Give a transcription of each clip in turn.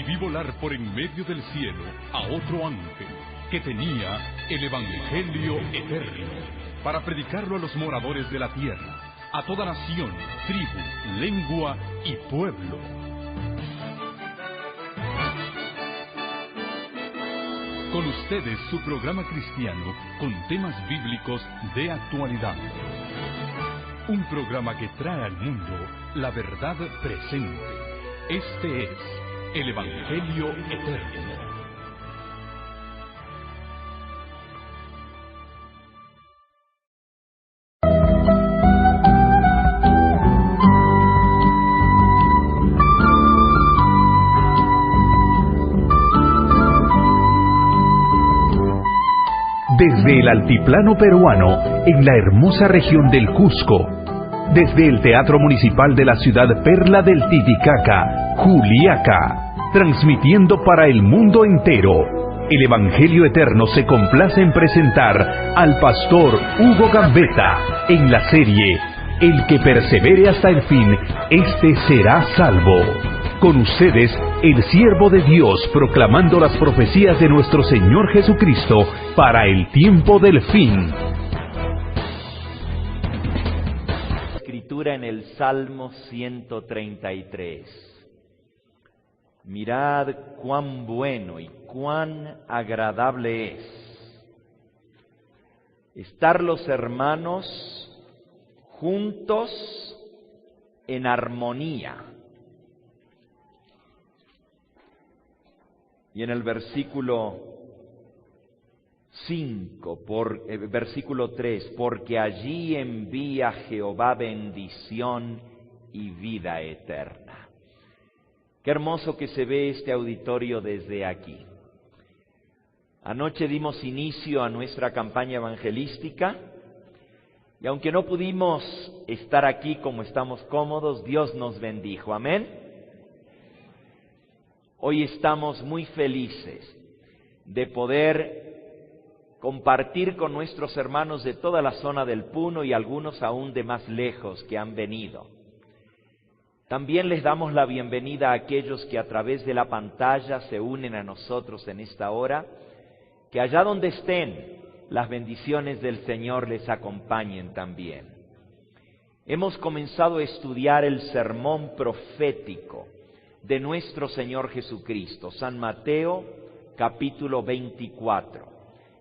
y vi volar por en medio del cielo a otro ángel que tenía el Evangelio eterno para predicarlo a los moradores de la tierra, a toda nación, tribu, lengua y pueblo. Con ustedes su programa cristiano con temas bíblicos de actualidad. Un programa que trae al mundo la verdad presente. Este es el Evangelio eterno. Desde el altiplano peruano, en la hermosa región del Cusco, desde el Teatro Municipal de la ciudad Perla del Titicaca, Juliaca, transmitiendo para el mundo entero, el Evangelio Eterno se complace en presentar al pastor Hugo Gambetta en la serie El que persevere hasta el fin, este será salvo. Con ustedes, el siervo de Dios proclamando las profecías de nuestro Señor Jesucristo para el tiempo del fin. Escritura en el Salmo 133. Mirad cuán bueno y cuán agradable es estar los hermanos juntos en armonía. Y en el versículo 3, porque allí envía Jehová bendición y vida eterna. Qué hermoso que se ve este auditorio desde aquí. Anoche dimos inicio a nuestra campaña evangelística y aunque no pudimos estar aquí como estamos cómodos, Dios nos bendijo. Amén. Hoy estamos muy felices de poder compartir con nuestros hermanos de toda la zona del Puno y algunos aún de más lejos que han venido. También les damos la bienvenida a aquellos que a través de la pantalla se unen a nosotros en esta hora, que allá donde estén, las bendiciones del Señor les acompañen también. Hemos comenzado a estudiar el sermón profético de nuestro Señor Jesucristo, San Mateo, capítulo 24.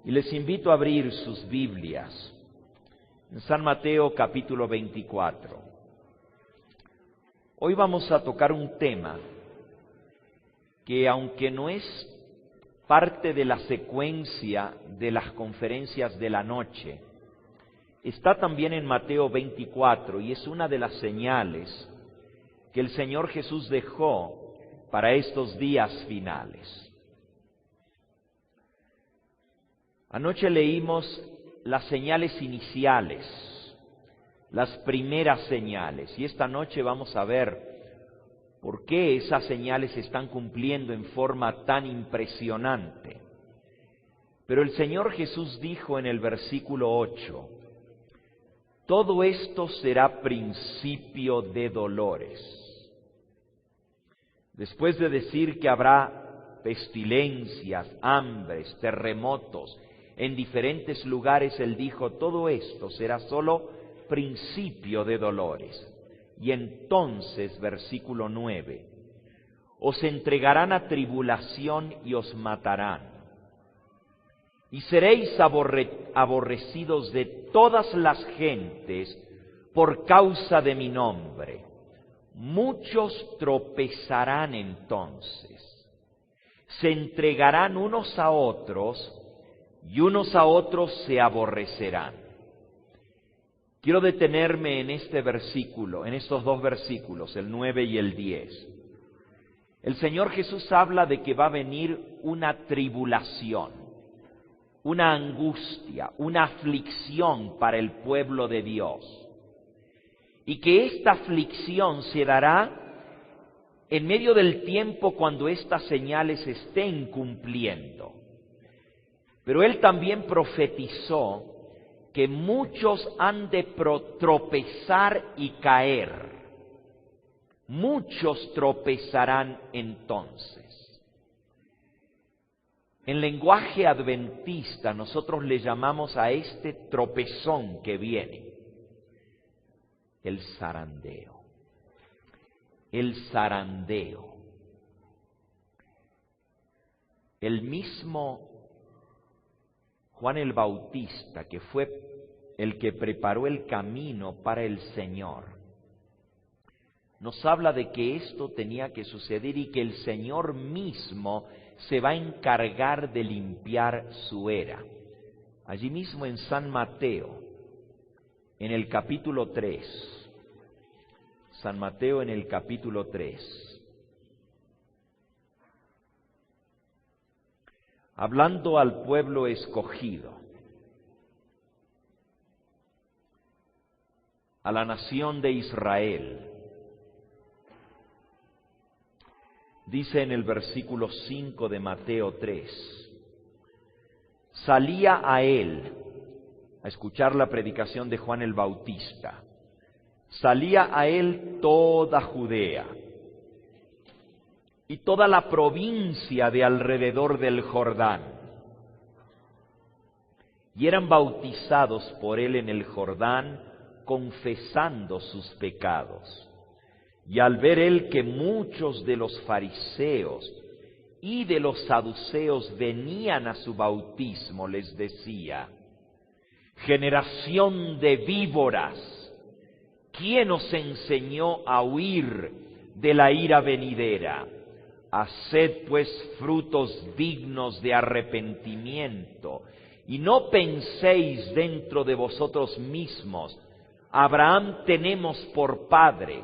Y les invito a abrir sus Biblias en San Mateo, capítulo 24. Hoy vamos a tocar un tema que, aunque no es parte de la secuencia de las conferencias de la noche, está también en Mateo 24 y es una de las señales que el Señor Jesús dejó para estos días finales. Anoche leímos las señales iniciales, las primeras señales, y esta noche vamos a ver por qué esas señales se están cumpliendo en forma tan impresionante. Pero el Señor Jesús dijo en el versículo 8, todo esto será principio de dolores. Después de decir que habrá pestilencias, hambres, terremotos en diferentes lugares, Él dijo, todo esto será solo principio de dolores. Y entonces, versículo 9, os entregarán a tribulación y os matarán. Y seréis aborrecidos de todas las gentes por causa de mi nombre. Muchos tropezarán entonces, se entregarán unos a otros y unos a otros se aborrecerán. Quiero detenerme en este versículo, en estos dos versículos, el 9 y el 10. El Señor Jesús habla de que va a venir una tribulación, una angustia, una aflicción para el pueblo de Dios. Y que esta aflicción se dará en medio del tiempo cuando estas señales se estén cumpliendo. Pero Él también profetizó que muchos han de tropezar y caer. Muchos tropezarán entonces. En lenguaje adventista nosotros le llamamos a este tropezón que viene el zarandeo. El zarandeo. El mismo Juan el Bautista, que fue el que preparó el camino para el Señor, nos habla de que esto tenía que suceder y que el Señor mismo se va a encargar de limpiar su era. Allí mismo en San Mateo, en el capítulo 3, San Mateo en el capítulo 3, hablando al pueblo escogido, a la nación de Israel, dice en el versículo 5 de Mateo 3, salía a él, a escuchar la predicación de Juan el Bautista, salía a él toda Judea y toda la provincia de alrededor del Jordán, y eran bautizados por él en el Jordán, confesando sus pecados. Y al ver él que muchos de los fariseos y de los saduceos venían a su bautismo, les decía: generación de víboras, ¿quién os enseñó a huir de la ira venidera? Haced pues frutos dignos de arrepentimiento, y no penséis dentro de vosotros mismos: Abraham tenemos por padre.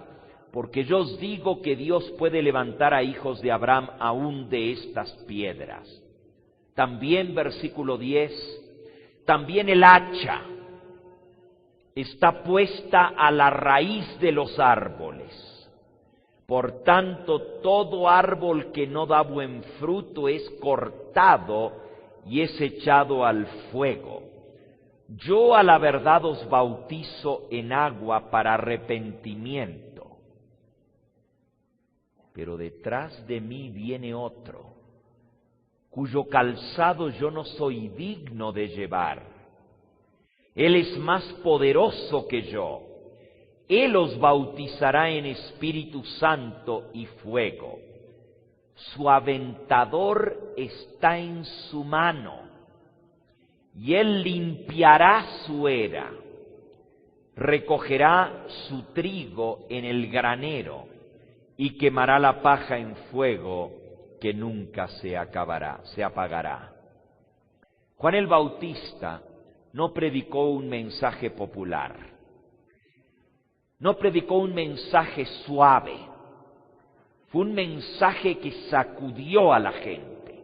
Porque yo os digo que Dios puede levantar a hijos de Abraham aún de estas piedras. También, versículo 10, también el hacha está puesta a la raíz de los árboles. Por tanto, todo árbol que no da buen fruto es cortado y es echado al fuego. Yo a la verdad os bautizo en agua para arrepentimiento. Pero detrás de mí viene otro, cuyo calzado yo no soy digno de llevar. Él es más poderoso que yo. Él os bautizará en Espíritu Santo y fuego. Su aventador está en su mano, y él limpiará su era, recogerá su trigo en el granero, y quemará la paja en fuego que nunca se apagará. Juan el Bautista no predicó un mensaje popular, no predicó un mensaje suave, fue un mensaje que sacudió a la gente.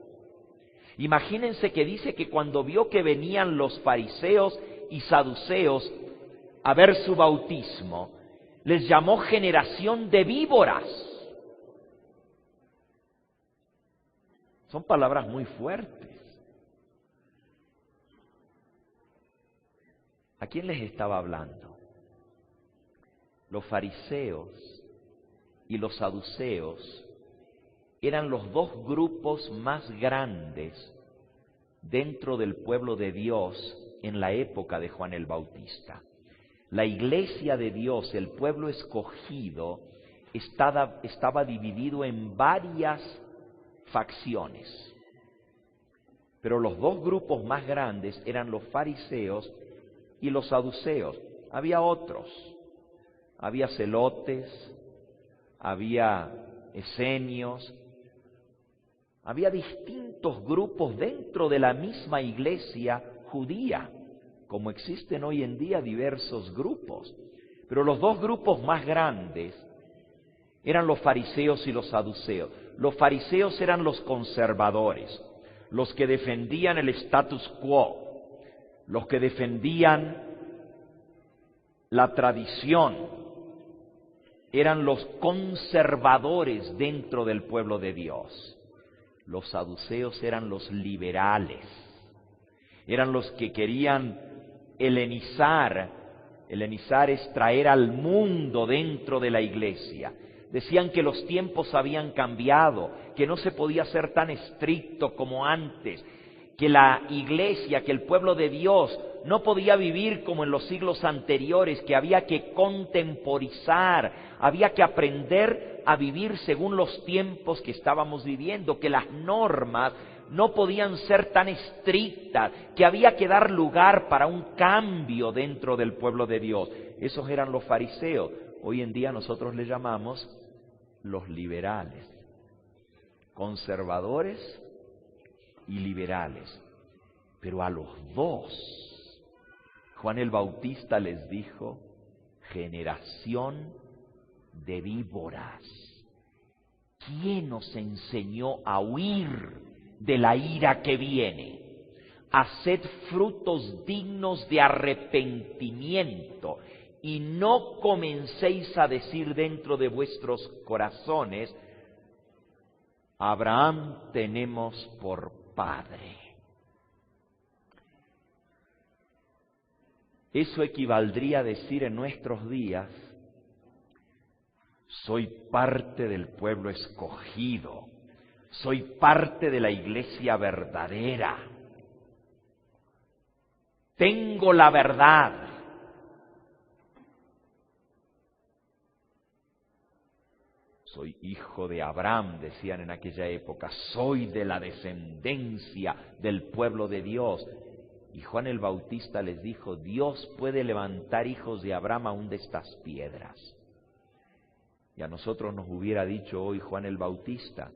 Imagínense que dice que cuando vio que venían los fariseos y saduceos a ver su bautismo, les llamó generación de víboras. Son palabras muy fuertes. ¿A quién les estaba hablando? Los fariseos y los saduceos eran los dos grupos más grandes dentro del pueblo de Dios en la época de Juan el Bautista. La iglesia de Dios, el pueblo escogido, estaba dividido en varias facciones. Pero los dos grupos más grandes eran los fariseos y los saduceos. Había otros, había celotes, había esenios, había distintos grupos dentro de la misma iglesia judía, como existen hoy en día diversos grupos. Pero los dos grupos más grandes eran los fariseos y los saduceos. Los fariseos eran los conservadores, los que defendían el status quo, los que defendían la tradición, eran los conservadores dentro del pueblo de Dios. Los saduceos eran los liberales, eran los que querían helenizar. Helenizar es traer al mundo dentro de la iglesia. Decían que los tiempos habían cambiado, que no se podía ser tan estricto como antes, que la iglesia, que el pueblo de Dios no podía vivir como en los siglos anteriores, que había que contemporizar, había que aprender a vivir según los tiempos que estábamos viviendo, que las normas no podían ser tan estrictas, que había que dar lugar para un cambio dentro del pueblo de Dios. Esos eran los fariseos. Hoy en día nosotros les llamamos los liberales, conservadores y liberales. Pero a los dos, Juan el Bautista les dijo: generación de víboras, ¿quién os enseñó a huir de la ira que viene? Haced frutos dignos de arrepentimiento, y no comencéis a decir dentro de vuestros corazones: Abraham tenemos por padre. Eso equivaldría a decir en nuestros días: soy parte del pueblo escogido, soy parte de la iglesia verdadera, tengo la verdad. Soy hijo de Abraham, decían en aquella época, soy de la descendencia del pueblo de Dios. Y Juan el Bautista les dijo: Dios puede levantar hijos de Abraham aún de estas piedras. Y a nosotros nos hubiera dicho hoy Juan el Bautista: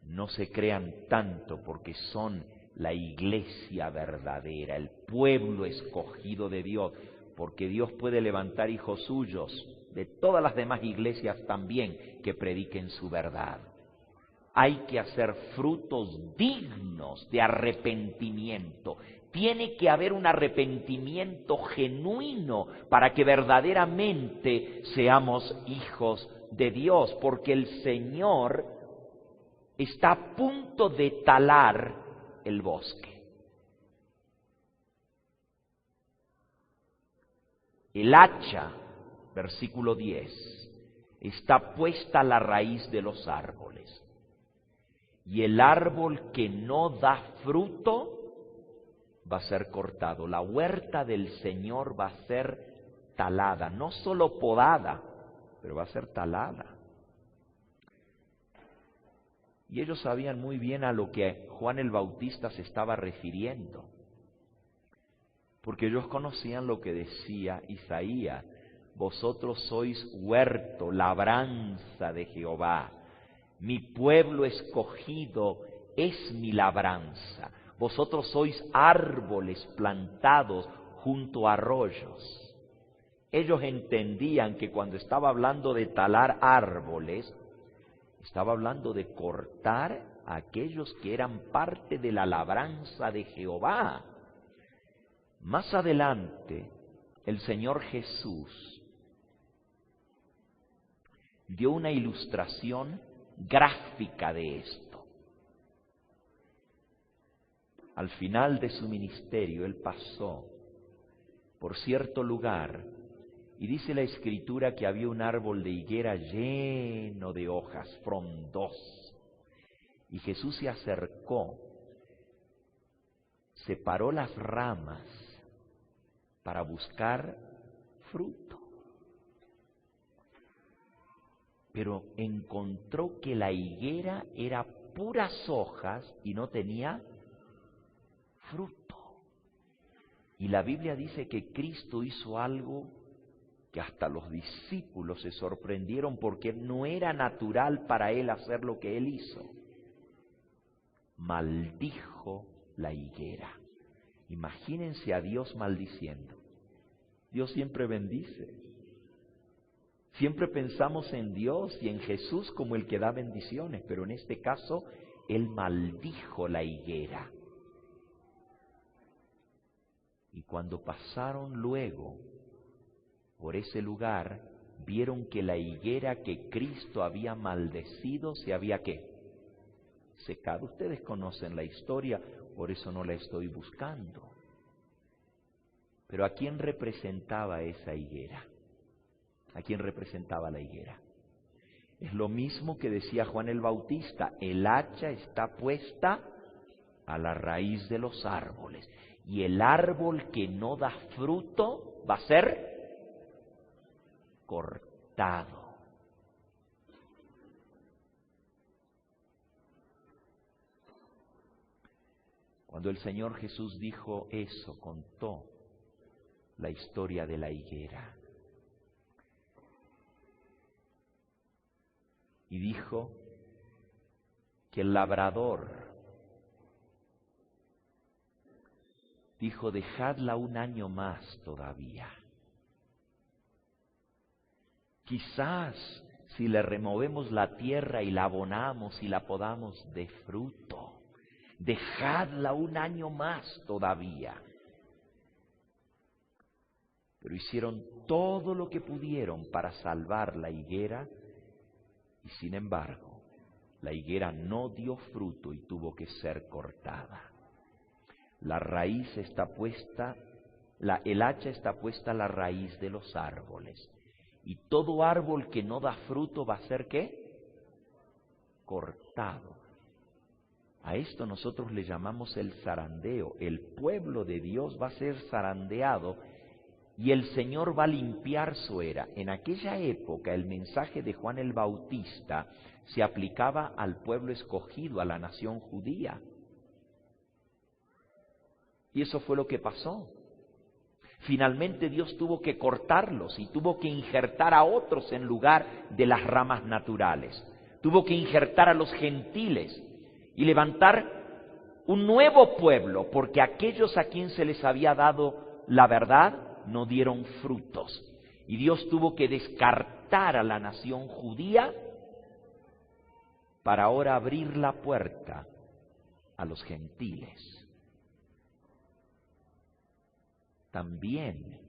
no se crean tanto, porque son la iglesia verdadera, el pueblo escogido de Dios, porque Dios puede levantar hijos suyos de todas las demás iglesias también que prediquen su verdad. Hay que hacer frutos dignos de arrepentimiento. Tiene que haber un arrepentimiento genuino para que verdaderamente seamos hijos de Dios, porque el Señor está a punto de talar el bosque. El hacha, versículo 10, está puesta a la raíz de los árboles, y el árbol que no da fruto va a ser cortado. La huerta del Señor va a ser talada, no solo podada, pero va a ser talada. Y ellos sabían muy bien a lo que Juan el Bautista se estaba refiriendo, porque ellos conocían lo que decía Isaías: vosotros sois huerto, labranza de Jehová, mi pueblo escogido es mi labranza. Vosotros sois árboles plantados junto a arroyos. Ellos entendían que cuando estaba hablando de talar árboles, estaba hablando de cortar a aquellos que eran parte de la labranza de Jehová. Más adelante, el Señor Jesús dio una ilustración gráfica de esto. Al final de su ministerio, Él pasó por cierto lugar y dice la Escritura que había un árbol de higuera lleno de hojas, frondoso. Y Jesús se acercó, separó las ramas para buscar fruto. Pero encontró que la higuera era puras hojas y no tenía fruto. Y la Biblia dice que Cristo hizo algo que hasta los discípulos se sorprendieron, porque no era natural para Él hacer lo que Él hizo. Maldijo la higuera. Imagínense a Dios maldiciendo. Dios siempre bendice. Siempre pensamos en Dios y en Jesús como el que da bendiciones, pero en este caso Él maldijo la higuera. Y cuando pasaron luego por ese lugar, vieron que la higuera que Cristo había maldecido se había ¿qué? Secado. Ustedes conocen la historia, por eso no la estoy buscando. Pero ¿a quién representaba esa higuera? ¿A quién representaba la higuera? Es lo mismo que decía Juan el Bautista: el hacha está puesta a la raíz de los árboles, y el árbol que no da fruto va a ser cortado. Cuando el Señor Jesús dijo eso, contó la historia de la higuera. Y dijo que el labrador dijo: dejadla un año más todavía. Quizás si le removemos la tierra y la abonamos y la podamos de fruto, dejadla un año más todavía. Pero hicieron todo lo que pudieron para salvar la higuera, y sin embargo, la higuera no dio fruto y tuvo que ser cortada. La raíz está puesta, el hacha está puesta a la raíz de los árboles. Y todo árbol que no da fruto va a ser ¿qué? Cortado. A esto nosotros le llamamos el zarandeo. El pueblo de Dios va a ser zarandeado y el Señor va a limpiar su era. En aquella época el mensaje de Juan el Bautista se aplicaba al pueblo escogido, a la nación judía. Y eso fue lo que pasó. Finalmente Dios tuvo que cortarlos y tuvo que injertar a otros en lugar de las ramas naturales. Tuvo que injertar a los gentiles y levantar un nuevo pueblo, porque aquellos a quien se les había dado la verdad no dieron frutos. Y Dios tuvo que descartar a la nación judía para ahora abrir la puerta a los gentiles. También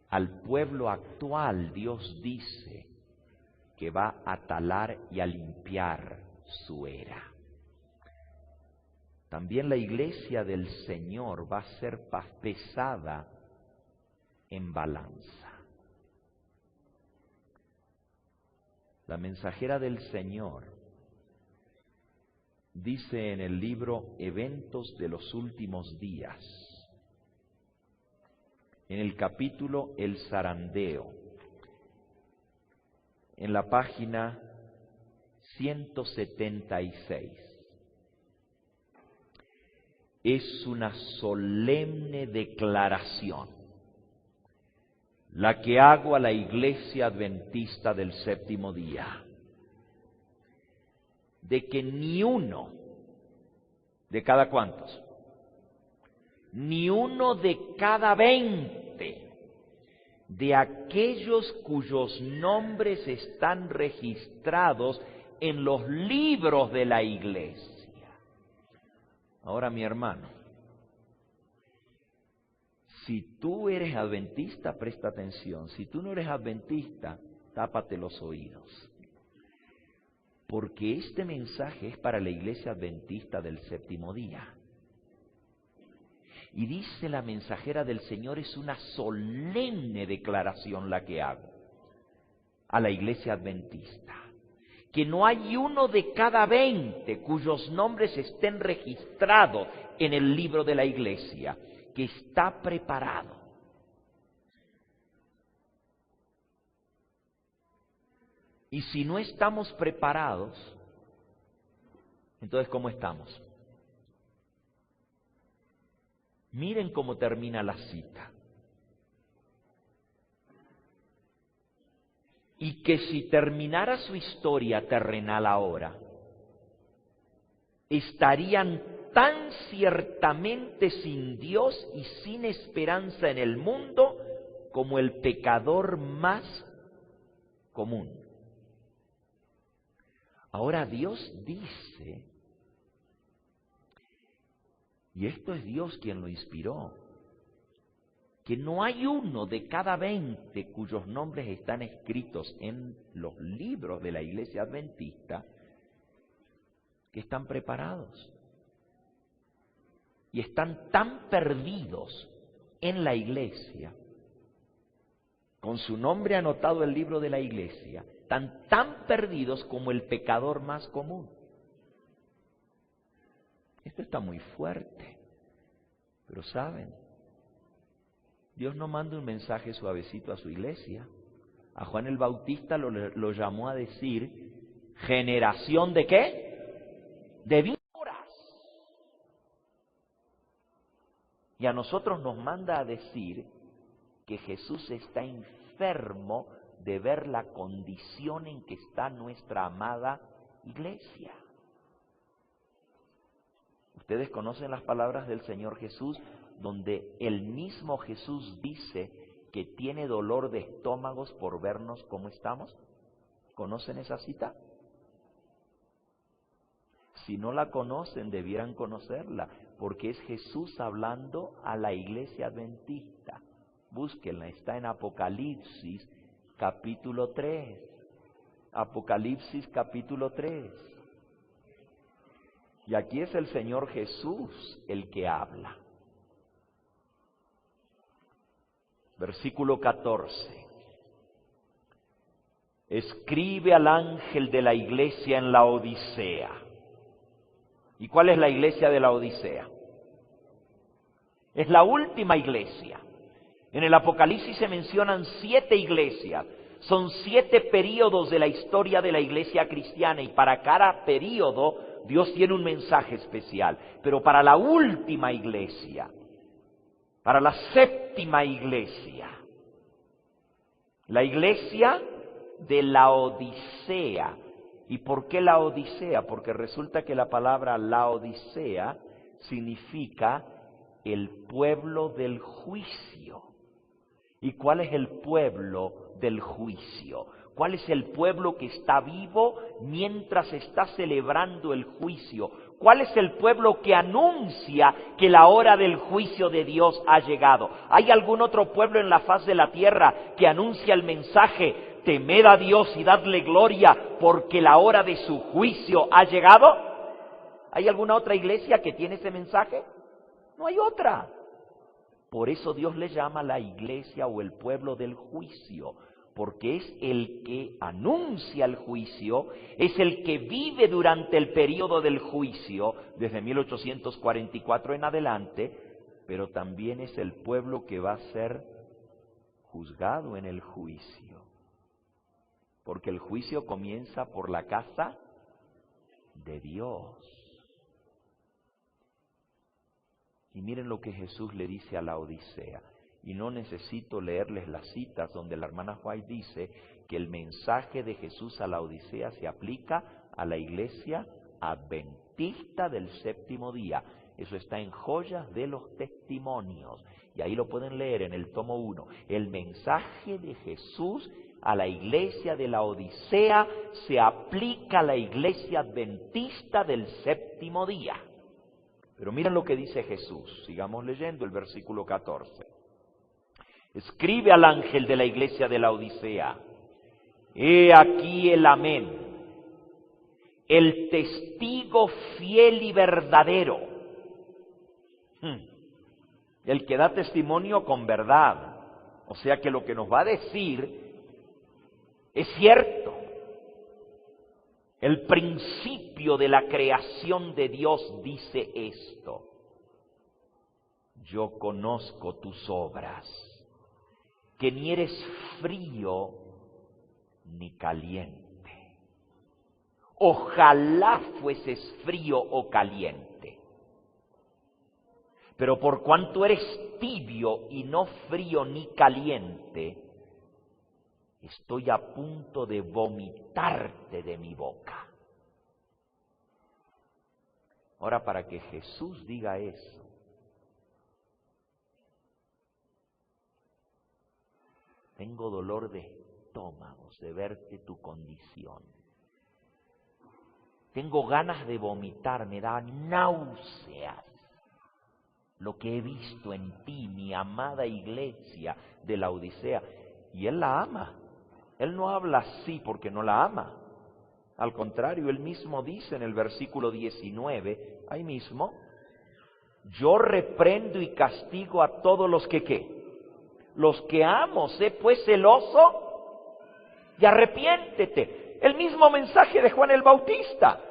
al pueblo actual Dios dice que va a talar y a limpiar su era. También la iglesia del Señor va a ser pesada en balanza. La mensajera del Señor dice en el libro Eventos de los Últimos Días, en el capítulo El zarandeo, en la página 176, es una solemne declaración la que hago a la Iglesia Adventista del Séptimo Día, de que ni uno, ¿de cada cuántos? Ni uno de cada 20 de aquellos cuyos nombres están registrados en los libros de la Iglesia. Ahora, mi hermano, si tú eres adventista, presta atención. Si tú no eres adventista, tápate los oídos. Porque este mensaje es para la Iglesia Adventista del Séptimo Día. Y dice la mensajera del Señor, es una solemne declaración la que hago a la Iglesia Adventista, que no hay uno de cada 20 cuyos nombres estén registrados en el libro de la Iglesia, que está preparado. Y si no estamos preparados, entonces ¿cómo estamos? Miren cómo termina la cita. Y que si terminara su historia terrenal ahora, estarían tan ciertamente sin Dios y sin esperanza en el mundo como el pecador más común. Ahora Dios dice, y esto es Dios quien lo inspiró, que no hay uno de cada 20 cuyos nombres están escritos en los libros de la Iglesia Adventista que están preparados. Y están tan perdidos en la Iglesia, con su nombre anotado en el libro de la Iglesia, Están tan perdidos como el pecador más común. Esto está muy fuerte. Pero ¿saben? Dios no manda un mensaje suavecito a su iglesia. A Juan el Bautista lo llamó a decir, ¿generación de qué? De víboras. Y a nosotros nos manda a decir que Jesús está enfermo de ver la condición en que está nuestra amada iglesia. Ustedes conocen las palabras del Señor Jesús, donde el mismo Jesús dice que tiene dolor de estómagos por vernos como estamos. ¿Conocen esa cita? Si no la conocen, debieran conocerla, porque es Jesús hablando a la iglesia adventista. Búsquenla, está en Apocalipsis capítulo 3. Apocalipsis capítulo 3. Y aquí es el Señor Jesús el que habla. Versículo 14. Escribe al ángel de la iglesia en la Odisea. ¿Y cuál es la iglesia de la Odisea? Es la última iglesia. En el Apocalipsis se mencionan 7 iglesias. Son 7 períodos de la historia de la iglesia cristiana y para cada período Dios tiene un mensaje especial. Pero para la última iglesia, para la 7ª iglesia, la iglesia de la Odisea. ¿Y por qué la Odisea? Porque resulta que la palabra Laodicea significa el pueblo del juicio. ¿Y cuál es el pueblo del juicio? ¿Cuál es el pueblo que está vivo mientras está celebrando el juicio? ¿Cuál es el pueblo que anuncia que la hora del juicio de Dios ha llegado? ¿Hay algún otro pueblo en la faz de la tierra que anuncia el mensaje: temed a Dios y dadle gloria porque la hora de su juicio ha llegado? ¿Hay alguna otra iglesia que tiene ese mensaje? No hay otra. Por eso Dios le llama la iglesia o el pueblo del juicio, porque es el que anuncia el juicio, es el que vive durante el periodo del juicio, desde 1844 en adelante, pero también es el pueblo que va a ser juzgado en el juicio. Porque el juicio comienza por la casa de Dios. Y miren lo que Jesús le dice a la Odisea. Y no necesito leerles las citas donde la hermana White dice que el mensaje de Jesús a la Odisea se aplica a la iglesia adventista del 7º día. Eso está en Joyas de los Testimonios. Y ahí lo pueden leer en el tomo 1. El mensaje de Jesús a la iglesia de la Odisea se aplica a la iglesia adventista del 7º día. Pero miren lo que dice Jesús. Sigamos leyendo el versículo 14. Escribe al ángel de la iglesia de la Odisea: he aquí el amén, el testigo fiel y verdadero, el que da testimonio con verdad. O sea que lo que nos va a decir es cierto. El principio de la creación de Dios dice esto: yo conozco tus obras, que ni eres frío ni caliente. Ojalá fueses frío o caliente. Pero por cuanto eres tibio y no frío ni caliente, estoy a punto de vomitarte de mi boca. Ahora, para que Jesús diga eso, tengo dolor de estómagos de verte tu condición. Tengo ganas de vomitar, me da náuseas lo que he visto en ti, mi amada iglesia de la Odisea. Y Él la ama. Él no habla así porque no la ama. Al contrario, Él mismo dice en el versículo 19, ahí mismo: yo reprendo y castigo a todos los que, ¿qué? Los que amo. Sé pues celoso y arrepiéntete. El mismo mensaje de Juan el Bautista.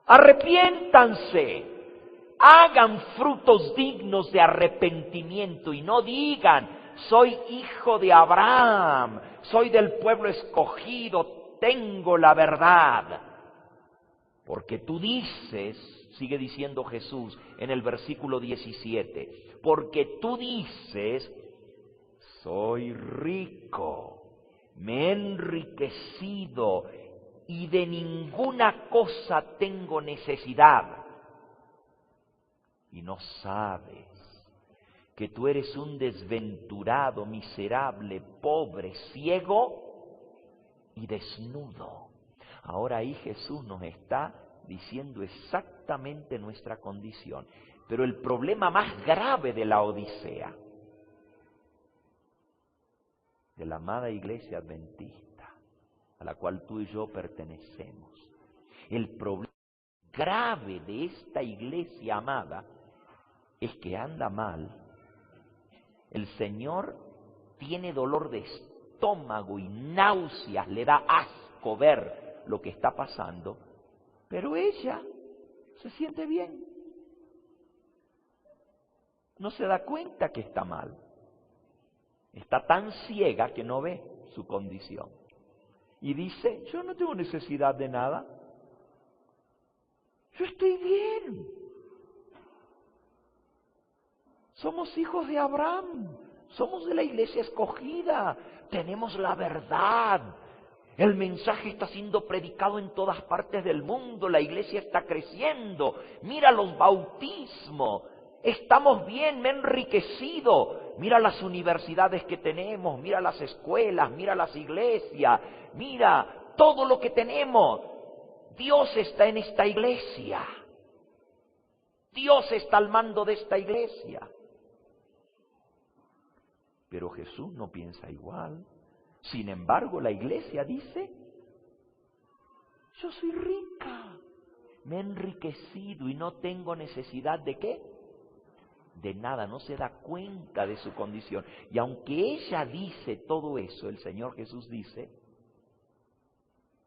Arrepiéntanse, hagan frutos dignos de arrepentimiento y no digan, soy hijo de Abraham, soy del pueblo escogido, tengo la verdad. Porque tú dices, sigue diciendo Jesús en el versículo 17, porque tú dices, soy rico, me he enriquecido y de ninguna cosa tengo necesidad. Y no sabes que tú eres un desventurado, miserable, pobre, ciego y desnudo. Ahora ahí Jesús nos está diciendo exactamente nuestra condición. Pero el problema más grave de la Odisea, de la amada iglesia adventista, a la cual tú y yo pertenecemos, el problema grave de esta iglesia amada es que anda mal. El Señor tiene dolor de estómago y náuseas, le da asco ver lo que está pasando, pero ella se siente bien. No se da cuenta que está mal. Está tan ciega que no ve su condición. Y dice, yo no tengo necesidad de nada. Yo estoy bien. Somos hijos de Abraham. Somos de la iglesia escogida. Tenemos la verdad. El mensaje está siendo predicado en todas partes del mundo. La iglesia está creciendo. Mira los bautismos. Estamos bien, me he enriquecido. Mira las universidades que tenemos, mira las escuelas, mira las iglesias, mira todo lo que tenemos. Dios está en esta iglesia. Dios está al mando de esta iglesia. Pero Jesús no piensa igual. Sin embargo, la iglesia dice, yo soy rica, me he enriquecido y no tengo necesidad de ¿qué? De nada, no se da cuenta de su condición. Y aunque ella dice todo eso, el Señor Jesús dice,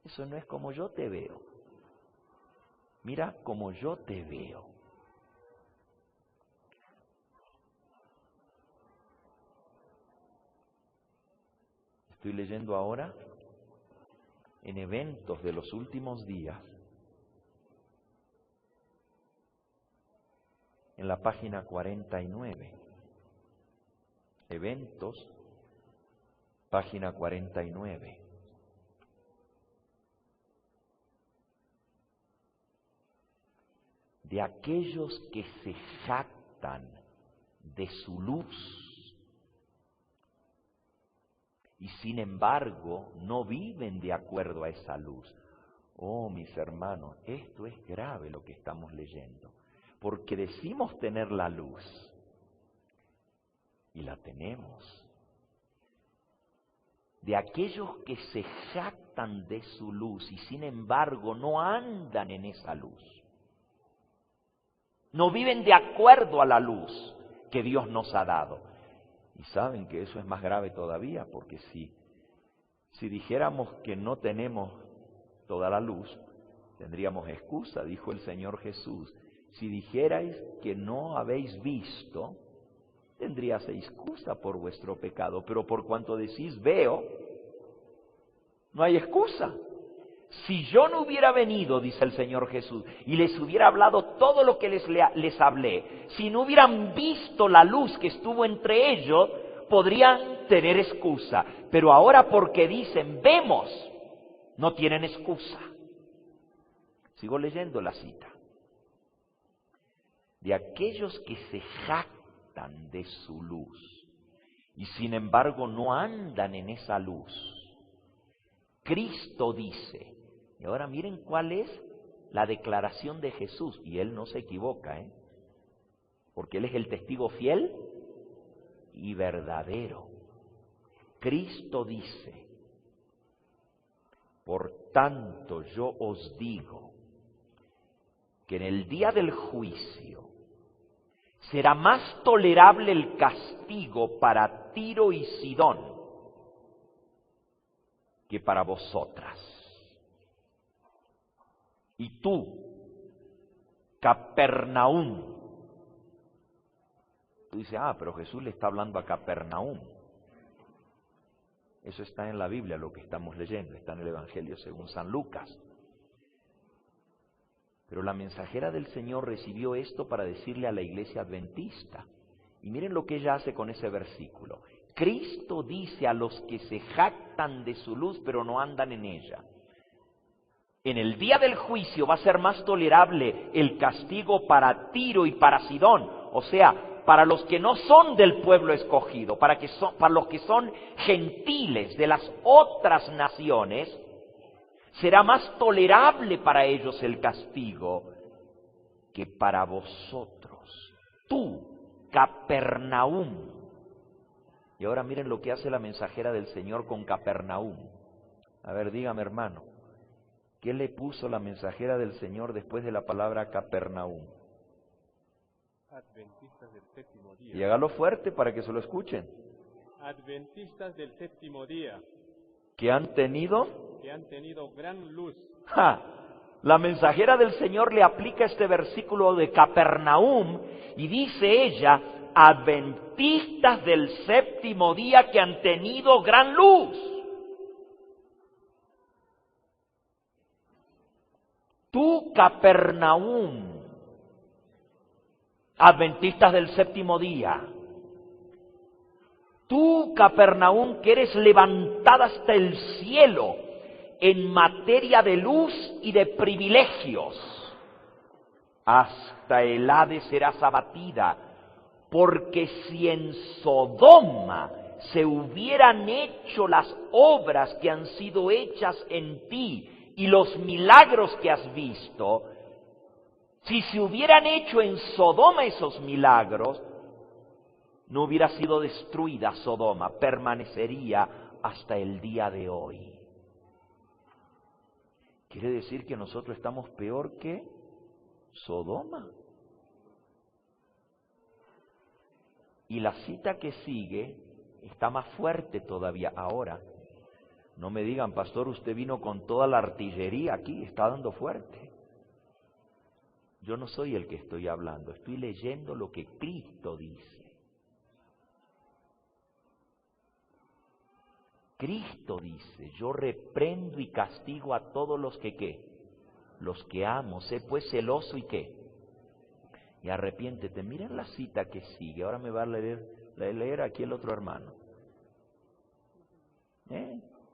eso no es como yo te veo. Mira como yo te veo. Estoy leyendo ahora en Eventos de los últimos días, en la página 49. Eventos, página 49. De aquellos que se jactan de su luz y sin embargo no viven de acuerdo a esa luz. Oh, mis hermanos, esto es grave lo que estamos leyendo. Porque decimos tener la luz, y la tenemos. De aquellos que se jactan de su luz, y sin embargo no andan en esa luz. No viven de acuerdo a la luz que Dios nos ha dado. Y saben que eso es más grave todavía, porque si dijéramos que no tenemos toda la luz, tendríamos excusa, dijo el Señor Jesús. Si dijerais que no habéis visto, tendríais excusa por vuestro pecado. Pero por cuanto decís veo, no hay excusa. Si yo no hubiera venido, dice el Señor Jesús, y les hubiera hablado todo lo que les hablé, si no hubieran visto la luz que estuvo entre ellos, podrían tener excusa. Pero ahora porque dicen vemos, no tienen excusa. Sigo leyendo la cita. De aquellos que se jactan de su luz y sin embargo no andan en esa luz. Cristo dice, y ahora miren cuál es la declaración de Jesús, y Él no se equivoca, porque Él es el testigo fiel y verdadero. Cristo dice, por tanto yo os digo que en el día del juicio será más tolerable el castigo para Tiro y Sidón que para vosotras. Y tú, Capernaum. Tú dices, pero Jesús le está hablando a Capernaum. Eso está en la Biblia, lo que estamos leyendo, está en el Evangelio según San Lucas. Pero la mensajera del Señor recibió esto para decirle a la iglesia adventista. Y miren lo que ella hace con ese versículo. Cristo dice a los que se jactan de su luz, pero no andan en ella. En el día del juicio va a ser más tolerable el castigo para Tiro y para Sidón. O sea, para los que no son del pueblo escogido, para los que son gentiles de las otras naciones, será más tolerable para ellos el castigo que para vosotros. Tú, Capernaum. Y ahora miren lo que hace la mensajera del Señor con Capernaum. A ver, dígame, hermano, ¿qué le puso la mensajera del Señor después de la palabra Capernaum? Adventistas del séptimo día. Y hágalo fuerte para que se lo escuchen. Adventistas del séptimo día. ¿Que han tenido? Que han tenido gran luz. La mensajera del Señor le aplica este versículo de Capernaum y dice ella, adventistas del séptimo día que han tenido gran luz. Tú, Capernaum, adventistas del séptimo día. Tú, Capernaum, que eres levantada hasta el cielo en materia de luz y de privilegios, hasta el Hades serás abatida, porque si en Sodoma se hubieran hecho las obras que han sido hechas en ti y los milagros que has visto, si se hubieran hecho en Sodoma esos milagros, no hubiera sido destruida Sodoma, permanecería hasta el día de hoy. Quiere decir que nosotros estamos peor que Sodoma. Y la cita que sigue está más fuerte todavía ahora. No me digan, pastor, usted vino con toda la artillería aquí, está dando fuerte. Yo no soy el que estoy hablando, estoy leyendo lo que Cristo dice. Cristo dice, yo reprendo y castigo a todos los que ¿qué? Los que amo, sé pues celoso y ¿qué? Y arrepiéntete. Miren la cita que sigue, ahora me va a leer aquí el otro hermano.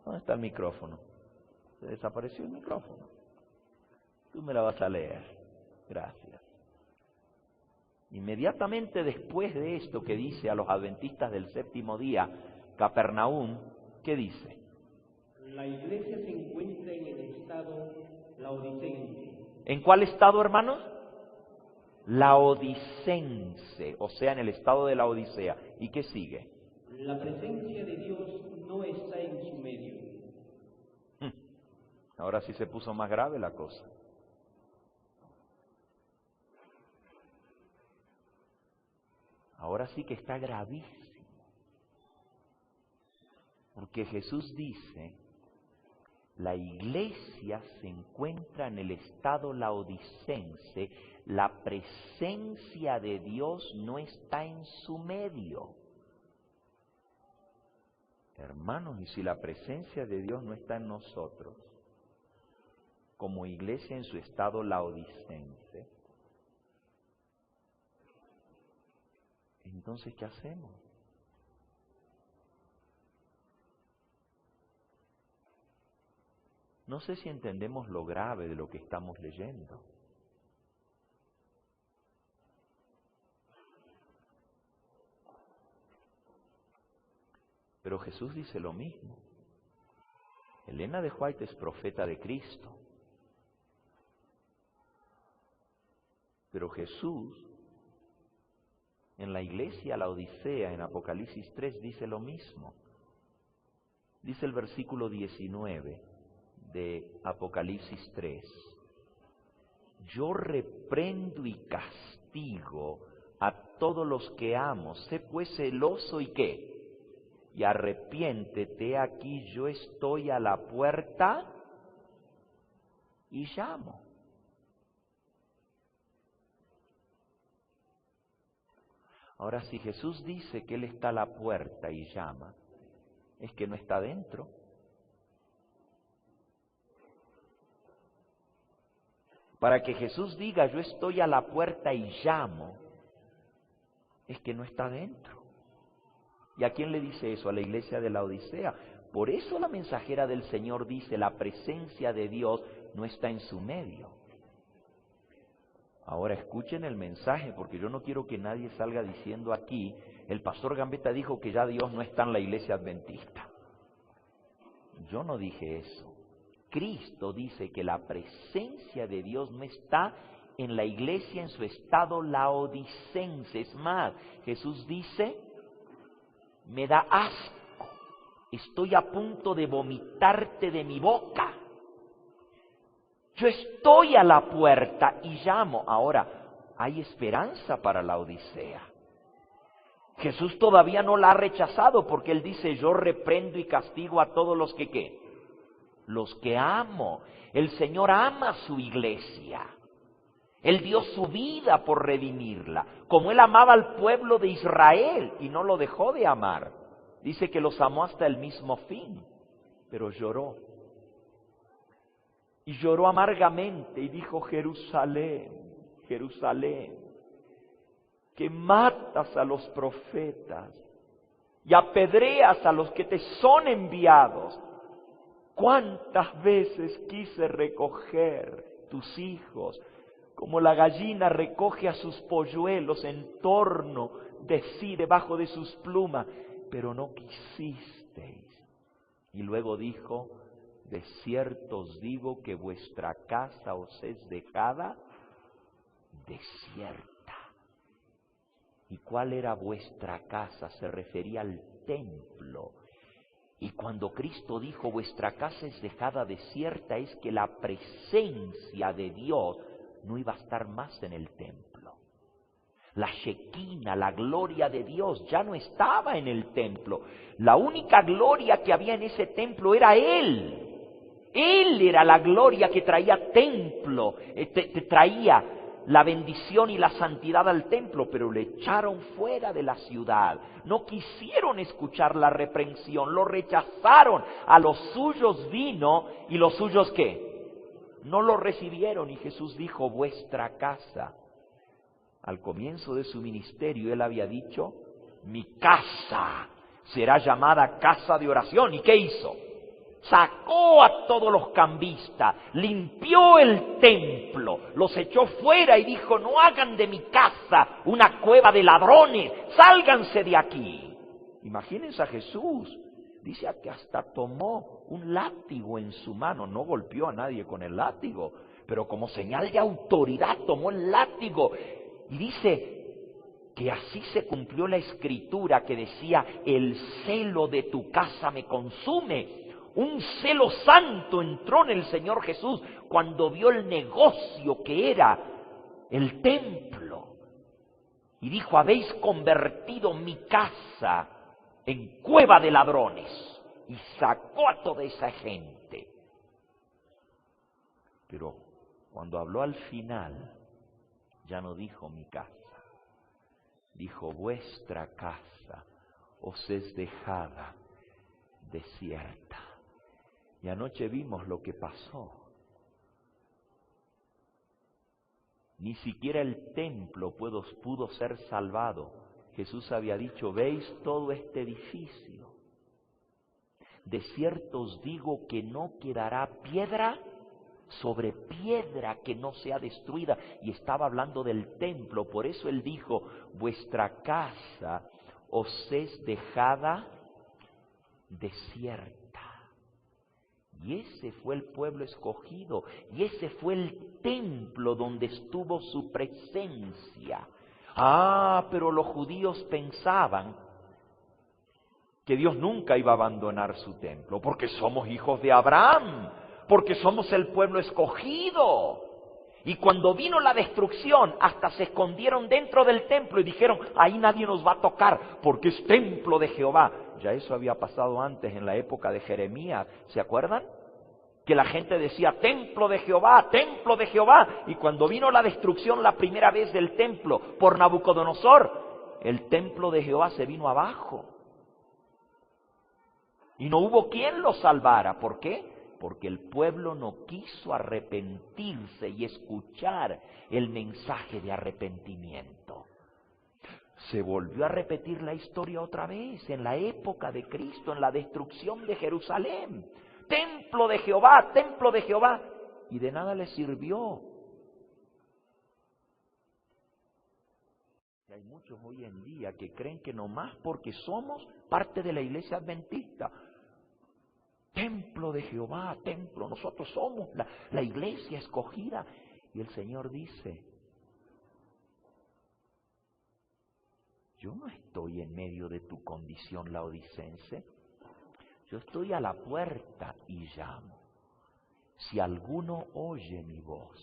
¿Dónde está el micrófono? Se desapareció el micrófono. Tú me la vas a leer. Gracias. Inmediatamente después de esto que dice a los adventistas del séptimo día, Capernaum, ¿qué dice? La iglesia se encuentra en el estado laodicense. ¿En cuál estado, hermanos? Laodicense, o sea, en el estado de la Odisea. ¿Y qué sigue? La presencia de Dios no está en su medio. Ahora sí se puso más grave la cosa. Ahora sí que está gravísimo. Porque Jesús dice, la iglesia se encuentra en el estado laodicense, la presencia de Dios no está en su medio. Hermanos, y si la presencia de Dios no está en nosotros, como iglesia en su estado laodicense, entonces, ¿qué hacemos? No sé si entendemos lo grave de lo que estamos leyendo. Pero Jesús dice lo mismo. Elena de White es profeta de Cristo. Pero Jesús, en la iglesia, la Odisea, en Apocalipsis 3, dice lo mismo. Dice el versículo 19 de Apocalipsis 3. Yo reprendo y castigo a todos los que amo. Sé pues celoso y ¿qué? y arrepiéntete, aquí yo estoy a la puerta y llamo. Ahora, si Jesús dice que Él está a la puerta y llama, es que no está dentro. Para que Jesús diga, yo estoy a la puerta y llamo, es que no está dentro. ¿Y a quién le dice eso? A la iglesia de Laodicea. Por eso la mensajera del Señor dice, la presencia de Dios no está en su medio. Ahora escuchen el mensaje, porque yo no quiero que nadie salga diciendo aquí, el pastor Gambetta dijo que ya Dios no está en la iglesia adventista. Yo no dije eso. Cristo dice que la presencia de Dios no está en la iglesia en su estado laodicense. Es más, Jesús dice, me da asco, estoy a punto de vomitarte de mi boca. Yo estoy a la puerta y llamo. Ahora, hay esperanza para la Odisea. Jesús todavía no la ha rechazado porque Él dice, yo reprendo y castigo a todos los que ¿qué? Los que amo. El Señor ama a su iglesia. Él dio su vida por redimirla, como Él amaba al pueblo de Israel y no lo dejó de amar. Dice que los amó hasta el mismo fin, pero lloró. Y lloró amargamente y dijo, Jerusalén, Jerusalén, que matas a los profetas y apedreas a los que te son enviados. ¿Cuántas veces quise recoger tus hijos, como la gallina recoge a sus polluelos en torno de sí, debajo de sus plumas, pero no quisisteis? Y luego dijo, de cierto os digo que vuestra casa os es dejada desierta. ¿Y cuál era vuestra casa? Se refería al templo. Y cuando Cristo dijo, vuestra casa es dejada desierta, es que la presencia de Dios no iba a estar más en el templo. La Shekinah, la gloria de Dios, ya no estaba en el templo. La única gloria que había en ese templo era Él. Él era la gloria que traía templo, traía la bendición y la santidad al templo, pero le echaron fuera de la ciudad. No quisieron escuchar la reprensión, lo rechazaron. A los suyos vino y los suyos ¿qué? No lo recibieron. Y Jesús dijo, vuestra casa. Al comienzo de su ministerio Él había dicho, mi casa será llamada casa de oración. ¿Y qué hizo? Sacó a todos los cambistas, limpió el templo, los echó fuera y dijo, no hagan de mi casa una cueva de ladrones, sálganse de aquí. Imagínense a Jesús, dice que hasta tomó un látigo en su mano, no golpeó a nadie con el látigo, pero como señal de autoridad tomó el látigo y dice que así se cumplió la escritura que decía, el celo de tu casa me consume. Un celo santo entró en el Señor Jesús cuando vio el negocio que era el templo. Y dijo, habéis convertido mi casa en cueva de ladrones. Y sacó a toda esa gente. Pero cuando habló al final, ya no dijo mi casa. Dijo, vuestra casa os es dejada desierta. Y anoche vimos lo que pasó. Ni siquiera el templo pudo ser salvado. Jesús había dicho, ¿veis todo este edificio? De cierto os digo que no quedará piedra sobre piedra que no sea destruida. Y estaba hablando del templo. Por eso Él dijo, vuestra casa os es dejada desierta. Y ese fue el pueblo escogido, y ese fue el templo donde estuvo su presencia. Pero los judíos pensaban que Dios nunca iba a abandonar su templo, porque somos hijos de Abraham, porque somos el pueblo escogido. Y cuando vino la destrucción, hasta se escondieron dentro del templo y dijeron, ahí nadie nos va a tocar, porque es templo de Jehová. Ya eso había pasado antes, en la época de Jeremías, ¿se acuerdan? Que la gente decía, templo de Jehová, templo de Jehová. Y cuando vino la destrucción la primera vez del templo por Nabucodonosor, el templo de Jehová se vino abajo. Y no hubo quien lo salvara. ¿Por qué? Porque el pueblo no quiso arrepentirse y escuchar el mensaje de arrepentimiento. Se volvió a repetir la historia otra vez, en la época de Cristo, en la destrucción de Jerusalén. Templo de Jehová, templo de Jehová. Y de nada le sirvió. Y hay muchos hoy en día que creen que nomás porque somos parte de la iglesia adventista, templo de Jehová, templo, nosotros somos la iglesia escogida. Y el Señor dice, yo no estoy en medio de tu condición laodicense. Yo estoy a la puerta y llamo. Si alguno oye mi voz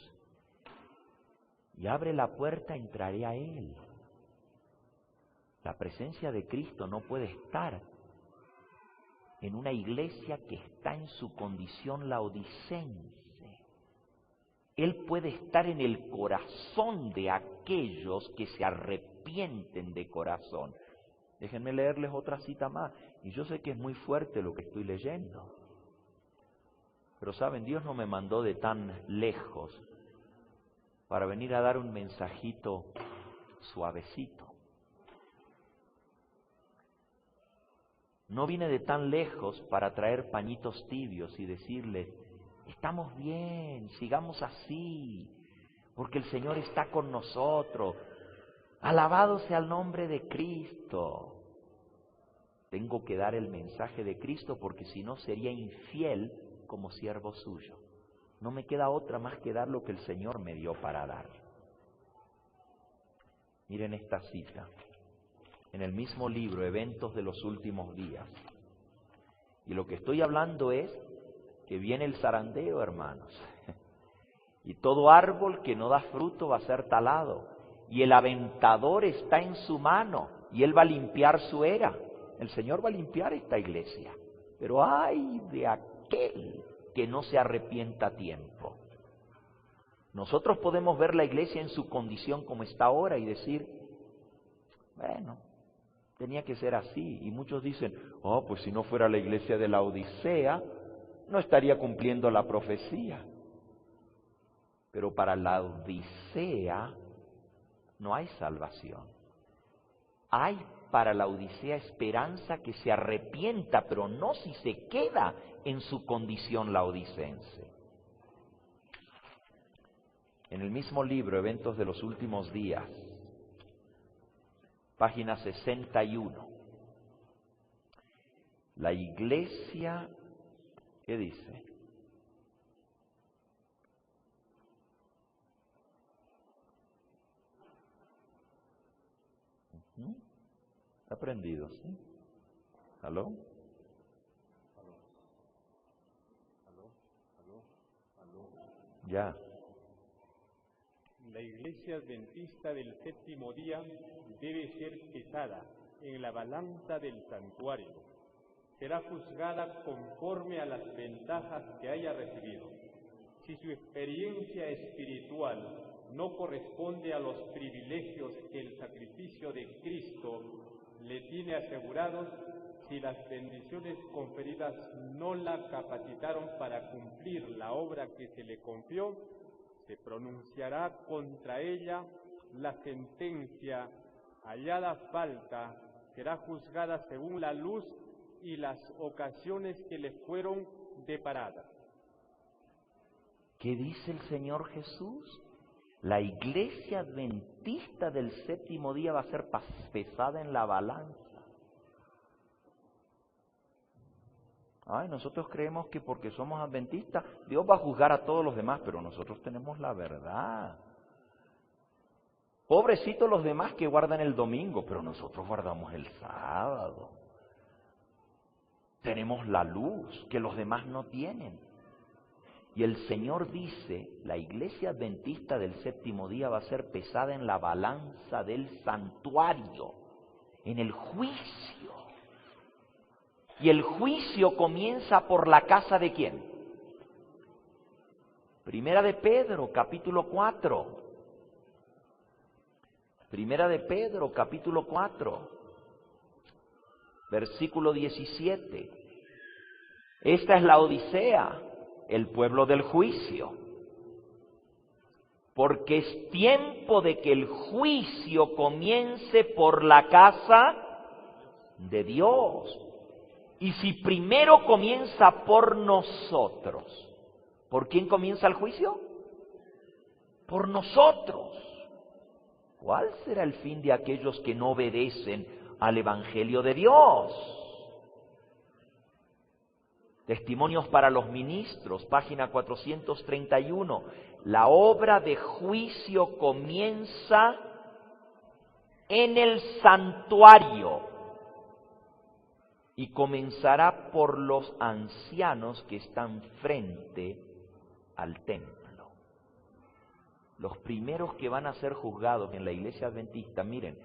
y abre la puerta, entraré a él. La presencia de Cristo no puede estar en una iglesia que está en su condición laodicense. Él puede estar en el corazón de aquellos que se arrepienten de corazón. Déjenme leerles otra cita más. Y yo sé que es muy fuerte lo que estoy leyendo. Pero saben, Dios no me mandó de tan lejos para venir a dar un mensajito suavecito. No vine de tan lejos para traer pañitos tibios y decirles, estamos bien, sigamos así, porque el Señor está con nosotros. Alabado sea el nombre de Cristo. Tengo que dar el mensaje de Cristo porque si no sería infiel como siervo suyo. No me queda otra más que dar lo que el Señor me dio para dar. Miren esta cita. En el mismo libro, Eventos de los Últimos Días. Y lo que estoy hablando es que viene el zarandeo, hermanos. Y todo árbol que no da fruto va a ser talado. Y el aventador está en su mano y él va a limpiar su era. El Señor va a limpiar esta iglesia. Pero ay de aquel que no se arrepienta a tiempo. Nosotros podemos ver la iglesia en su condición como está ahora y decir, bueno, tenía que ser así. Y muchos dicen, oh, pues si no fuera la iglesia de la Odisea, no estaría cumpliendo la profecía. Pero para la Odisea no hay salvación. Hay para la Odisea esperanza que se arrepienta, pero no si se queda en su condición laodicense. En el mismo libro, Eventos de los Últimos Días, página 61. La iglesia, ¿qué dice? ¿Está prendido? ¿Sí? ¿Aló? Ya. La iglesia adventista del séptimo día debe ser pesada en la balanza del santuario. Será juzgada conforme a las ventajas que haya recibido. Si su experiencia espiritual no corresponde a los privilegios que el sacrificio de Cristo le tiene asegurados, si las bendiciones conferidas no la capacitaron para cumplir la obra que se le confió, se pronunciará contra ella la sentencia, hallada falta, será juzgada según la luz y las ocasiones que le fueron deparadas. ¿Qué dice el Señor Jesús? La iglesia adventista del séptimo día va a ser pesada en la balanza. Ay, nosotros creemos que porque somos adventistas, Dios va a juzgar a todos los demás, pero nosotros tenemos la verdad. Pobrecitos los demás que guardan el domingo, pero nosotros guardamos el sábado. Tenemos la luz que los demás no tienen. Y el Señor dice, la iglesia adventista del séptimo día va a ser pesada en la balanza del santuario, en el juicio. Y el juicio comienza por la casa de ¿quién? Primera de Pedro, capítulo 4. Primera de Pedro, capítulo 4, versículo 17. Esta es la Odisea, el pueblo del juicio. Porque es tiempo de que el juicio comience por la casa de Dios. Y si primero comienza por nosotros, ¿por quién comienza el juicio? Por nosotros. ¿Cuál será el fin de aquellos que no obedecen al Evangelio de Dios? Testimonios para los ministros, página 431. La obra de juicio comienza en el santuario y comenzará por los ancianos que están frente al templo. Los primeros que van a ser juzgados en la iglesia adventista, miren,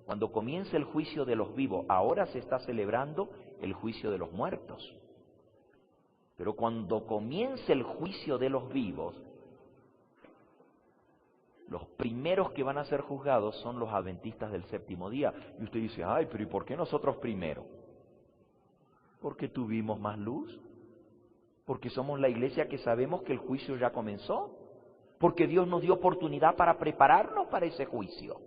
cuando comience el juicio de los vivos, ahora se está celebrando el juicio de los muertos. Pero cuando comience el juicio de los vivos, los primeros que van a ser juzgados son los adventistas del séptimo día. Y usted dice, ay, pero ¿y por qué nosotros primero? Porque tuvimos más luz. Porque somos la iglesia que sabemos que el juicio ya comenzó. Porque Dios nos dio oportunidad para prepararnos para ese juicio.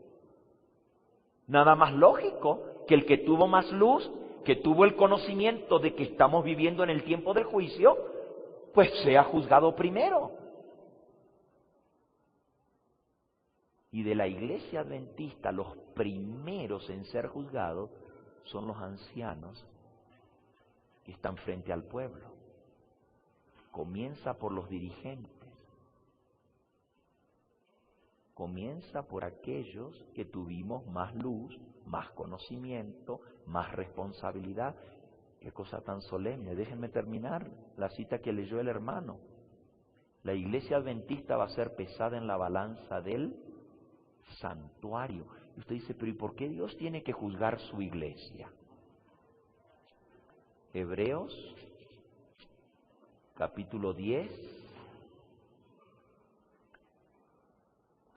Nada más lógico que el que tuvo más luz, que tuvo el conocimiento de que estamos viviendo en el tiempo del juicio, pues sea juzgado primero. Y de la iglesia adventista, los primeros en ser juzgados son los ancianos que están frente al pueblo. Comienza por los dirigentes. Comienza por aquellos que tuvimos más luz, más conocimiento, más responsabilidad. Qué cosa tan solemne. Déjenme terminar la cita que leyó el hermano. La iglesia adventista va a ser pesada en la balanza del santuario. Y usted dice, pero ¿y por qué Dios tiene que juzgar su iglesia? Hebreos, capítulo 10.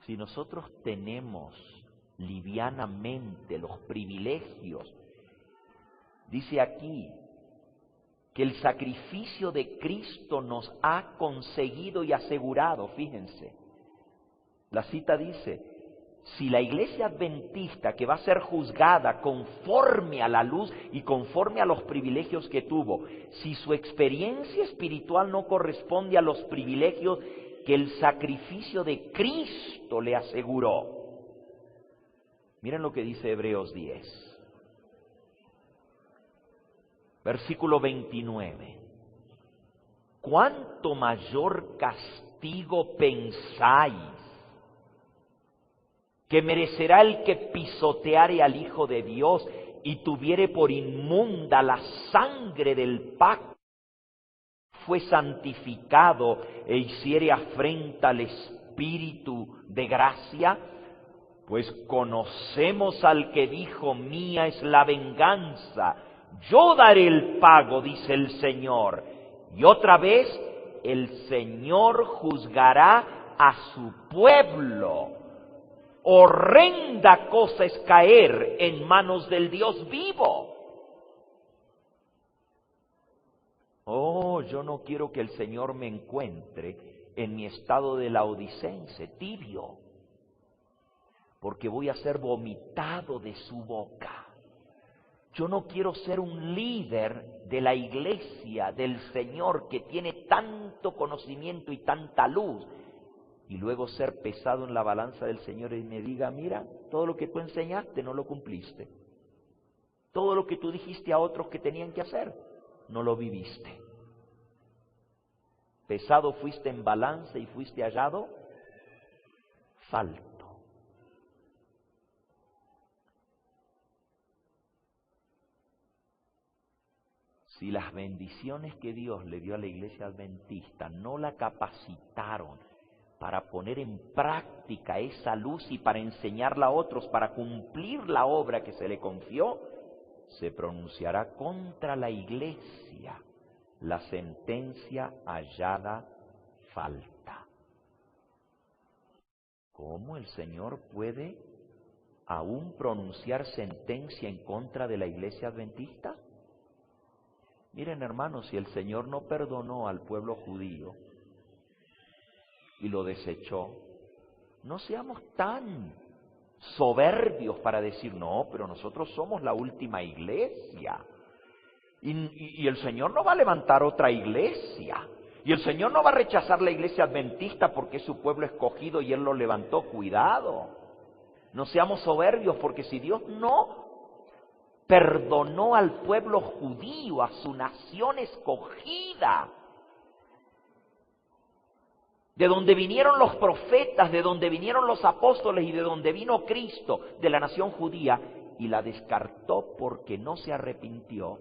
Si nosotros tenemos livianamente los privilegios, dice aquí que el sacrificio de Cristo nos ha conseguido y asegurado, fíjense. La cita dice, si la iglesia adventista que va a ser juzgada conforme a la luz y conforme a los privilegios que tuvo, si su experiencia espiritual no corresponde a los privilegios que el sacrificio de Cristo le aseguró. Miren lo que dice Hebreos 10. Versículo 29. ¿Cuánto mayor castigo pensáis que merecerá el que pisoteare al Hijo de Dios y tuviere por inmunda la sangre del pacto? Fue santificado e hiciere afrenta al Espíritu de gracia, pues conocemos al que dijo, mía es la venganza, yo daré el pago, dice el Señor. Y otra vez, el Señor juzgará a su pueblo. Horrenda cosa es caer en manos del Dios vivo. Oh, yo no quiero que el Señor me encuentre en mi estado de laodicense, tibio, porque voy a ser vomitado de su boca. Yo no quiero ser un líder de la iglesia del Señor que tiene tanto conocimiento y tanta luz, y luego ser pesado en la balanza del Señor y me diga, mira, todo lo que tú enseñaste no lo cumpliste. Todo lo que tú dijiste a otros que tenían que hacer, no lo viviste. Pesado fuiste en balanza y fuiste hallado falto. Si las bendiciones que Dios le dio a la iglesia adventista no la capacitaron para poner en práctica esa luz y para enseñarla a otros, para cumplir la obra que se le confió, se pronunciará contra la Iglesia la sentencia hallada falta. ¿Cómo el Señor puede aún pronunciar sentencia en contra de la Iglesia adventista? Miren, hermanos, si el Señor no perdonó al pueblo judío y lo desechó, no seamos tan soberbios para decir, no, pero nosotros somos la última iglesia. Y el Señor no va a levantar otra iglesia. Y el Señor no va a rechazar la iglesia adventista porque es su pueblo escogido y Él lo levantó. Cuidado. No seamos soberbios, porque si Dios no perdonó al pueblo judío, a su nación escogida, de donde vinieron los profetas, de donde vinieron los apóstoles y de donde vino Cristo, de la nación judía, y la descartó porque no se arrepintió.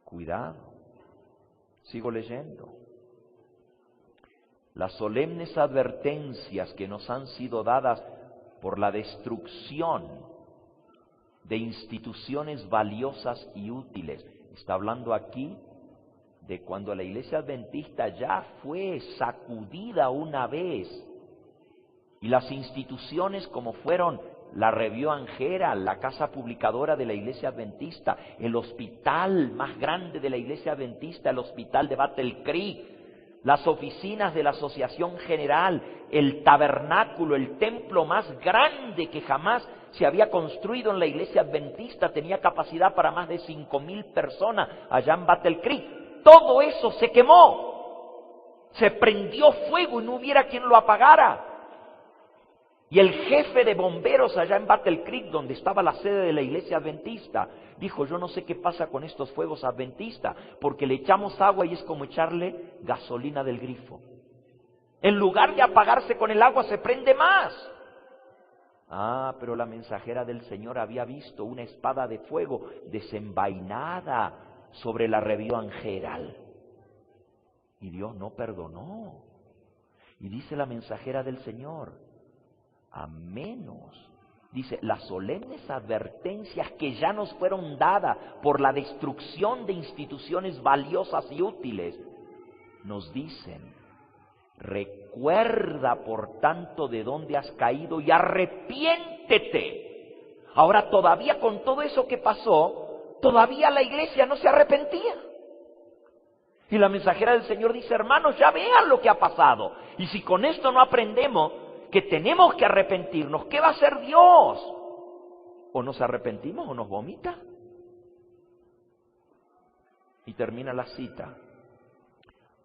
Cuidado, sigo leyendo. Las solemnes advertencias que nos han sido dadas por la destrucción de instituciones valiosas y útiles. Está hablando aquí de cuando la iglesia adventista ya fue sacudida una vez y las instituciones como fueron la Review and Herald, la casa publicadora de la iglesia adventista, el hospital más grande de la iglesia adventista, el hospital de Battle Creek, las oficinas de la Asociación General, el tabernáculo, el templo más grande que jamás se había construido en la iglesia adventista, tenía capacidad para más de 5,000 personas allá en Battle Creek. Todo eso se quemó, se prendió fuego y no hubiera quien lo apagara. Y el jefe de bomberos allá en Battle Creek, donde estaba la sede de la iglesia adventista, dijo, yo no sé qué pasa con estos fuegos adventistas, porque le echamos agua y es como echarle gasolina del grifo. En lugar de apagarse con el agua, se prende más. Ah, pero la mensajera del Señor había visto una espada de fuego desenvainada sobre la Review and Herald. Y Dios no perdonó. Y dice la mensajera del Señor, a menos, dice, las solemnes advertencias que ya nos fueron dadas por la destrucción de instituciones valiosas y útiles, nos dicen, recuerda por tanto de dónde has caído y arrepiéntete. Ahora todavía con todo eso que pasó, todavía la iglesia no se arrepentía. Y la mensajera del Señor dice, hermanos, ya vean lo que ha pasado. Y si con esto no aprendemos que tenemos que arrepentirnos, ¿qué va a hacer Dios? O nos arrepentimos o nos vomita. Y termina la cita.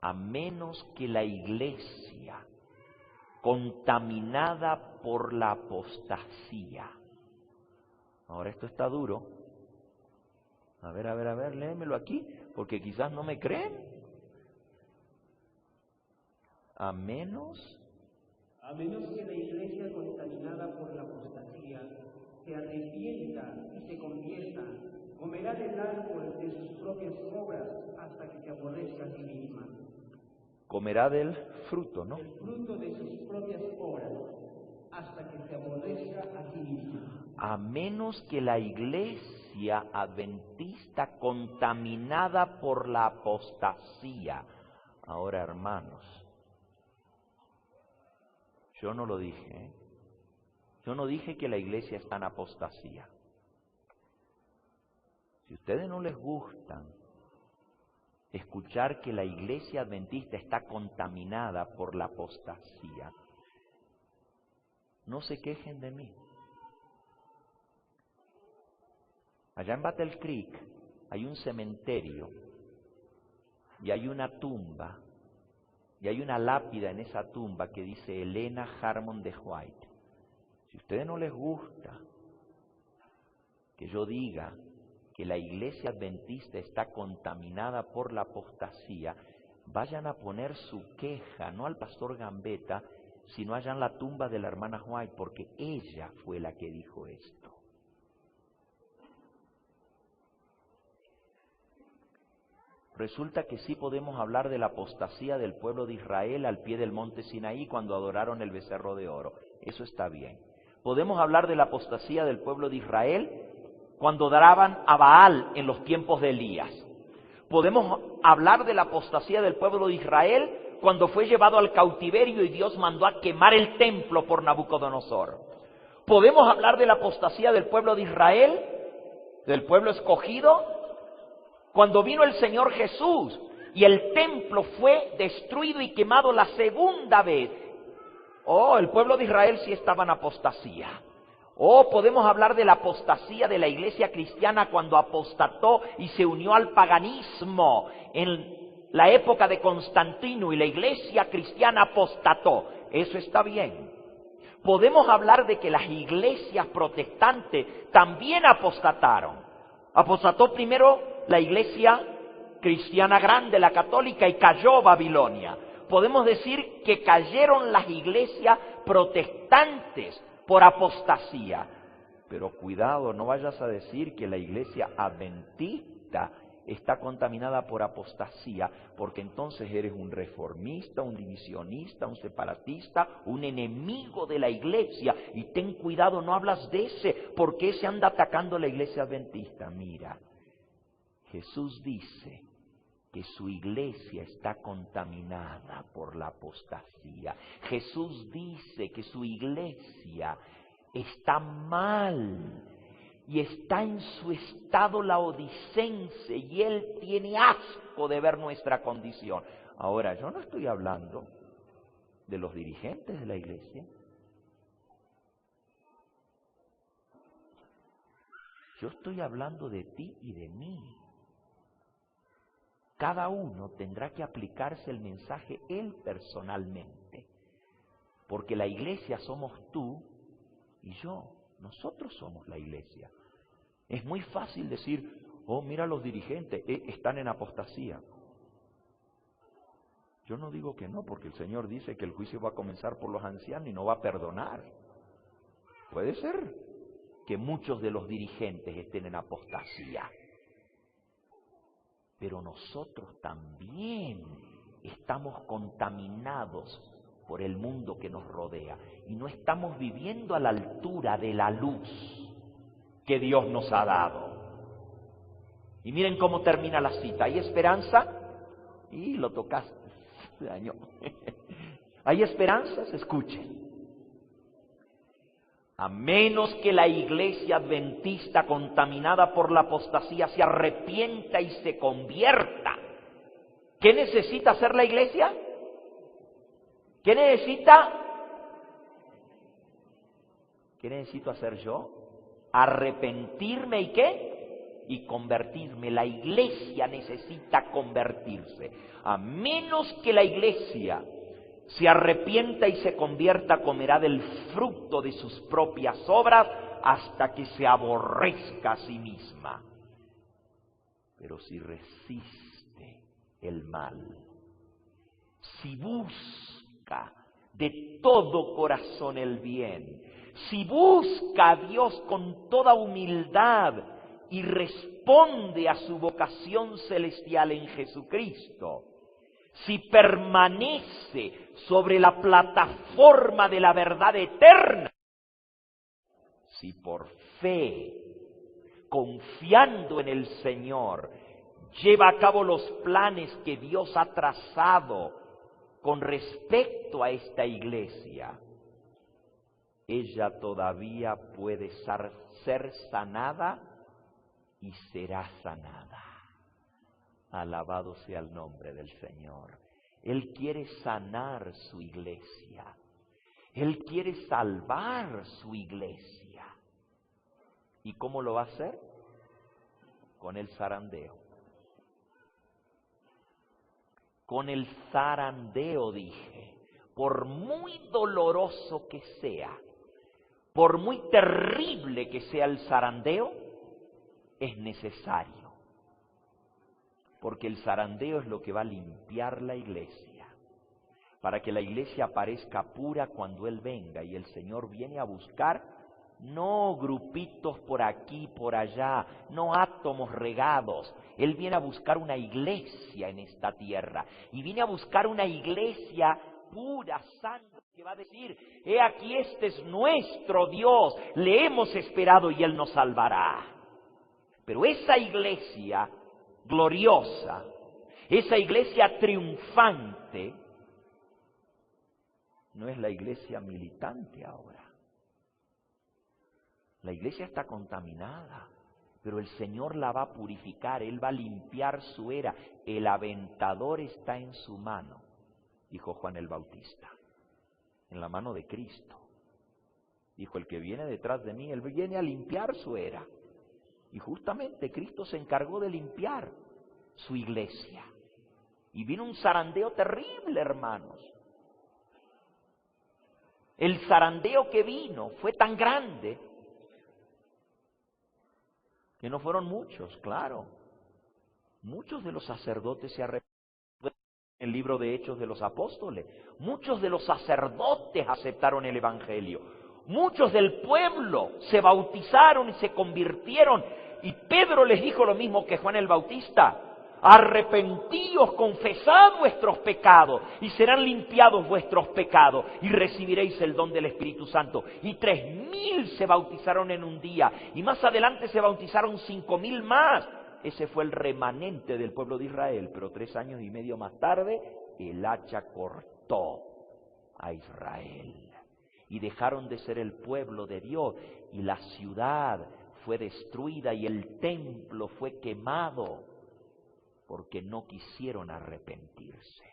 A menos que la iglesia, contaminada por la apostasía. Ahora esto está duro. A ver, léemelo aquí, porque quizás no me creen. A menos que la iglesia contaminada por la apostasía se arrepienta y se convierta, comerá del árbol de sus propias obras hasta que se aborrezca a sí misma. Comerá del fruto, ¿no? El fruto de sus propias obras hasta que se aborrezca a sí misma. A menos que la iglesia adventista contaminada por la apostasía. Ahora, hermanos, yo no lo dije, ¿eh? Yo no dije que la iglesia está en apostasía. Si a ustedes no les gustan escuchar que la iglesia adventista está contaminada por la apostasía, no se quejen de mí. Allá en Battle Creek hay un cementerio y hay una tumba y hay una lápida en esa tumba que dice Helena Harmon de White. Si a ustedes no les gusta que yo diga que la iglesia adventista está contaminada por la apostasía, vayan a poner su queja, no al pastor Gambetta, sino allá en la tumba de la hermana White, porque ella fue la que dijo esto. Resulta que sí podemos hablar de la apostasía del pueblo de Israel al pie del monte Sinaí cuando adoraron el becerro de oro. Eso está bien. Podemos hablar de la apostasía del pueblo de Israel cuando adoraban a Baal en los tiempos de Elías. Podemos hablar de la apostasía del pueblo de Israel cuando fue llevado al cautiverio y Dios mandó a quemar el templo por Nabucodonosor. Podemos hablar de la apostasía del pueblo de Israel, del pueblo escogido, cuando vino el Señor Jesús y el templo fue destruido y quemado la segunda vez. Oh, el pueblo de Israel sí estaba en apostasía. Oh, podemos hablar de la apostasía de la iglesia cristiana cuando apostató y se unió al paganismo en la época de Constantino y la iglesia cristiana apostató. Eso está bien. Podemos hablar de que las iglesias protestantes también apostataron. Apostató primero la iglesia cristiana grande, la católica, y cayó Babilonia. Podemos decir que cayeron las iglesias protestantes por apostasía. Pero cuidado, no vayas a decir que la iglesia adventista está contaminada por apostasía, porque entonces eres un reformista, un divisionista, un separatista, un enemigo de la iglesia. Y ten cuidado, no hablas de ese, porque ese anda atacando a la iglesia adventista. Mira, Jesús dice que su iglesia está contaminada por la apostasía. Jesús dice que su iglesia está mal y está en su estado laodicense y Él tiene asco de ver nuestra condición. Ahora, yo no estoy hablando de los dirigentes de la iglesia. Yo estoy hablando de ti y de mí. Cada uno tendrá que aplicarse el mensaje él personalmente, porque la iglesia somos tú y yo. Nosotros somos la iglesia. Es muy fácil decir, oh, mira los dirigentes, están en apostasía. Yo no digo que no, porque el Señor dice que el juicio va a comenzar por los ancianos y no va a perdonar. Puede ser que muchos de los dirigentes estén en apostasía. Pero nosotros también estamos contaminados por el mundo que nos rodea y no estamos viviendo a la altura de la luz que Dios nos ha dado. Y miren cómo termina la cita. ¿Hay esperanza? Y lo tocaste. ¿Hay esperanzas? Escuchen. A menos que la iglesia adventista contaminada por la apostasía se arrepienta y se convierta. ¿Qué necesita hacer la iglesia? ¿Qué necesita? ¿Qué necesito hacer yo? Arrepentirme y ¿qué? Y convertirme. La iglesia necesita convertirse. A menos que la iglesia se arrepienta y se convierta, comerá del fruto de sus propias obras hasta que se aborrezca a sí misma. Pero si resiste el mal, si busca de todo corazón el bien, si busca a Dios con toda humildad y responde a su vocación celestial en Jesucristo, si permanece sobre la plataforma de la verdad eterna, si por fe, confiando en el Señor, lleva a cabo los planes que Dios ha trazado con respecto a esta iglesia, ella todavía puede ser sanada y será sanada. Alabado sea el nombre del Señor. Él quiere sanar su iglesia. Él quiere salvar su iglesia. ¿Y cómo lo va a hacer? Con el zarandeo. Con el zarandeo, dije. Por muy doloroso que sea, por muy terrible que sea el zarandeo, es necesario. Porque el zarandeo es lo que va a limpiar la iglesia, para que la iglesia aparezca pura cuando Él venga. Y el Señor viene a buscar no grupitos por aquí, por allá, no átomos regados. Él viene a buscar una iglesia en esta tierra. Y viene a buscar una iglesia pura, santa, que va a decir, he aquí, este es nuestro Dios, le hemos esperado y Él nos salvará. Pero esa iglesia gloriosa, esa iglesia triunfante, no es la iglesia militante ahora. La iglesia está contaminada, pero el Señor la va a purificar, Él va a limpiar su era. El aventador está en su mano, dijo Juan el Bautista, en la mano de Cristo. Dijo, el que viene detrás de mí, Él viene a limpiar su era. Y justamente Cristo se encargó de limpiar su iglesia. Y vino un zarandeo terrible, hermanos. El zarandeo que vino fue tan grande que no fueron muchos, claro. Muchos de los sacerdotes se arrepintieron. En el libro de Hechos de los Apóstoles, muchos de los sacerdotes aceptaron el Evangelio. Muchos del pueblo se bautizaron y se convirtieron. Y Pedro les dijo lo mismo que Juan el Bautista. Arrepentíos, confesad vuestros pecados y serán limpiados vuestros pecados y recibiréis el don del Espíritu Santo. Y 3.000 se bautizaron en un día y más adelante se bautizaron 5.000 más. Ese fue el remanente del pueblo de Israel, pero 3 años y medio más tarde el hacha cortó a Israel y dejaron de ser el pueblo de Dios y la ciudad fue destruida y el templo fue quemado porque no quisieron arrepentirse.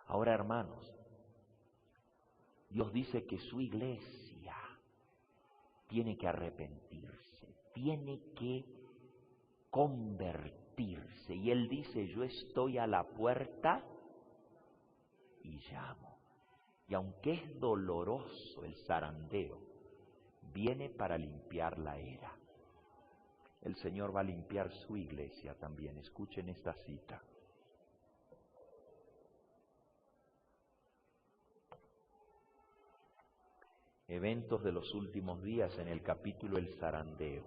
Ahora, hermanos, Dios dice que su iglesia tiene que arrepentirse, tiene que convertirse. Y Él dice, yo estoy a la puerta y llamo. Y aunque es doloroso el zarandeo, viene para limpiar la era. El Señor va a limpiar su iglesia también. Escuchen esta cita. Eventos de los últimos días en el capítulo El zarandeo.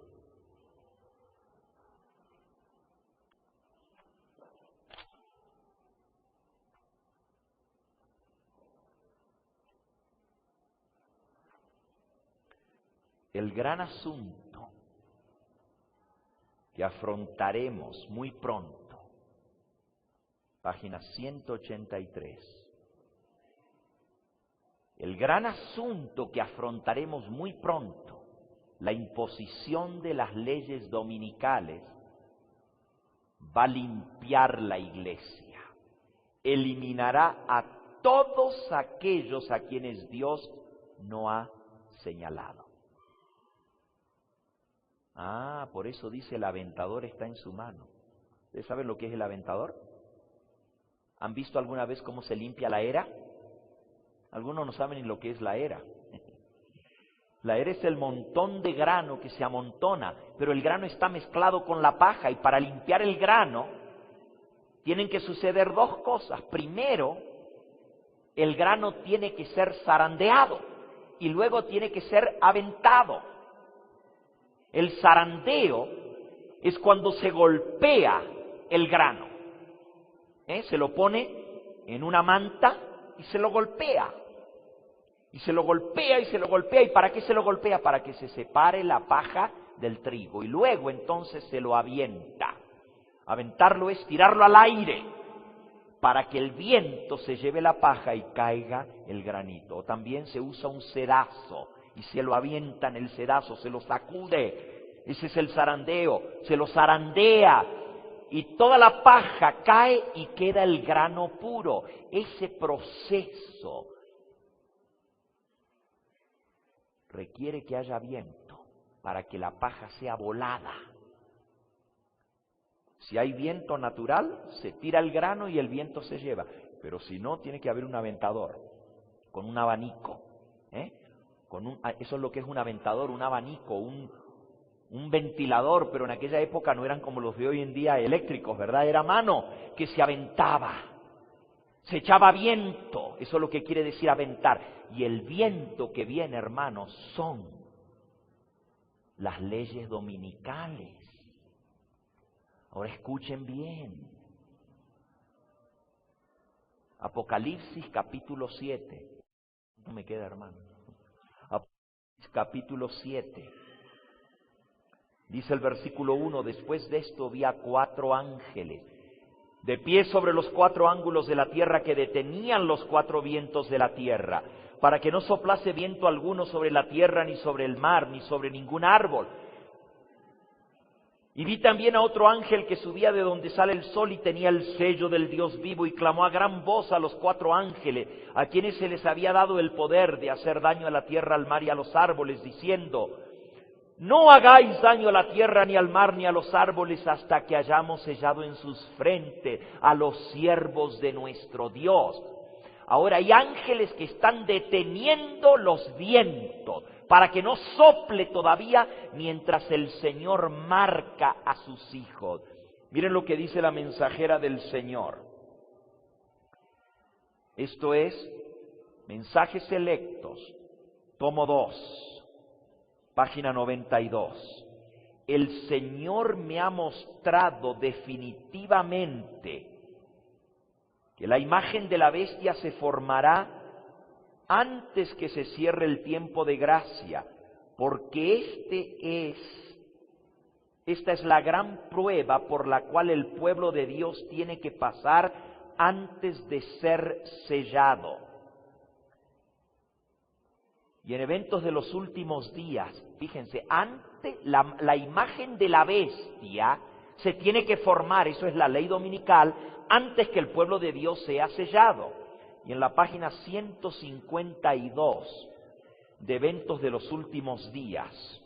El gran asunto que afrontaremos muy pronto, página 183. El gran asunto que afrontaremos muy pronto, la imposición de las leyes dominicales, va a limpiar la iglesia, eliminará a todos aquellos a quienes Dios no ha señalado. Ah, por eso dice el aventador está en su mano. ¿Ustedes saben lo que es el aventador? ¿Han visto alguna vez cómo se limpia la era? Algunos no saben ni lo que es la era. La era es el montón de grano que se amontona, pero el grano está mezclado con la paja y para limpiar el grano tienen que suceder 2 cosas. Primero, el grano tiene que ser zarandeado y luego tiene que ser aventado. El zarandeo es cuando se golpea el grano. Se lo pone en una manta y se lo golpea. Y se lo golpea y se lo golpea. ¿Y para qué se lo golpea? Para que se separe la paja del trigo. Y luego entonces se lo avienta. Aventarlo es tirarlo al aire para que el viento se lleve la paja y caiga el granito. O también se usa un sedazo y se lo avienta en el sedazo, se lo sacude. Ese es el zarandeo, se lo zarandea y toda la paja cae y queda el grano puro. Ese proceso requiere que haya viento para que la paja sea volada. Si hay viento natural, se tira el grano y el viento se lleva. Pero si no, tiene que haber un aventador con un abanico. Eso es lo que es un aventador, un abanico, un ventilador, pero en aquella época no eran como los de hoy en día eléctricos, ¿verdad? Era mano que se aventaba, se echaba viento, eso es lo que quiere decir aventar. Y el viento que viene, hermanos, son las leyes dominicales. Ahora escuchen bien. Apocalipsis capítulo 7. No me queda, hermano. Apocalipsis capítulo 7. Dice el versículo 1, después de esto vi a 4 ángeles, de pie sobre los 4 ángulos de la tierra, que detenían los 4 vientos de la tierra, para que no soplase viento alguno sobre la tierra, ni sobre el mar, ni sobre ningún árbol. Y vi también a otro ángel que subía de donde sale el sol y tenía el sello del Dios vivo, y clamó a gran voz a los 4 ángeles, a quienes se les había dado el poder de hacer daño a la tierra, al mar y a los árboles, diciendo: no hagáis daño a la tierra, ni al mar, ni a los árboles, hasta que hayamos sellado en sus frentes a los siervos de nuestro Dios. Ahora hay ángeles que están deteniendo los vientos para que no sople todavía mientras el Señor marca a sus hijos. Miren lo que dice la mensajera del Señor. Esto es Mensajes Selectos, tomo 2. Página 92. El Señor me ha mostrado definitivamente que la imagen de la bestia se formará antes que se cierre el tiempo de gracia, porque esta es la gran prueba por la cual el pueblo de Dios tiene que pasar antes de ser sellado. Y en eventos de los últimos días, fíjense, antes la imagen de la bestia se tiene que formar, eso es la ley dominical, antes que el pueblo de Dios sea sellado. Y en la página 152 de eventos de los últimos días,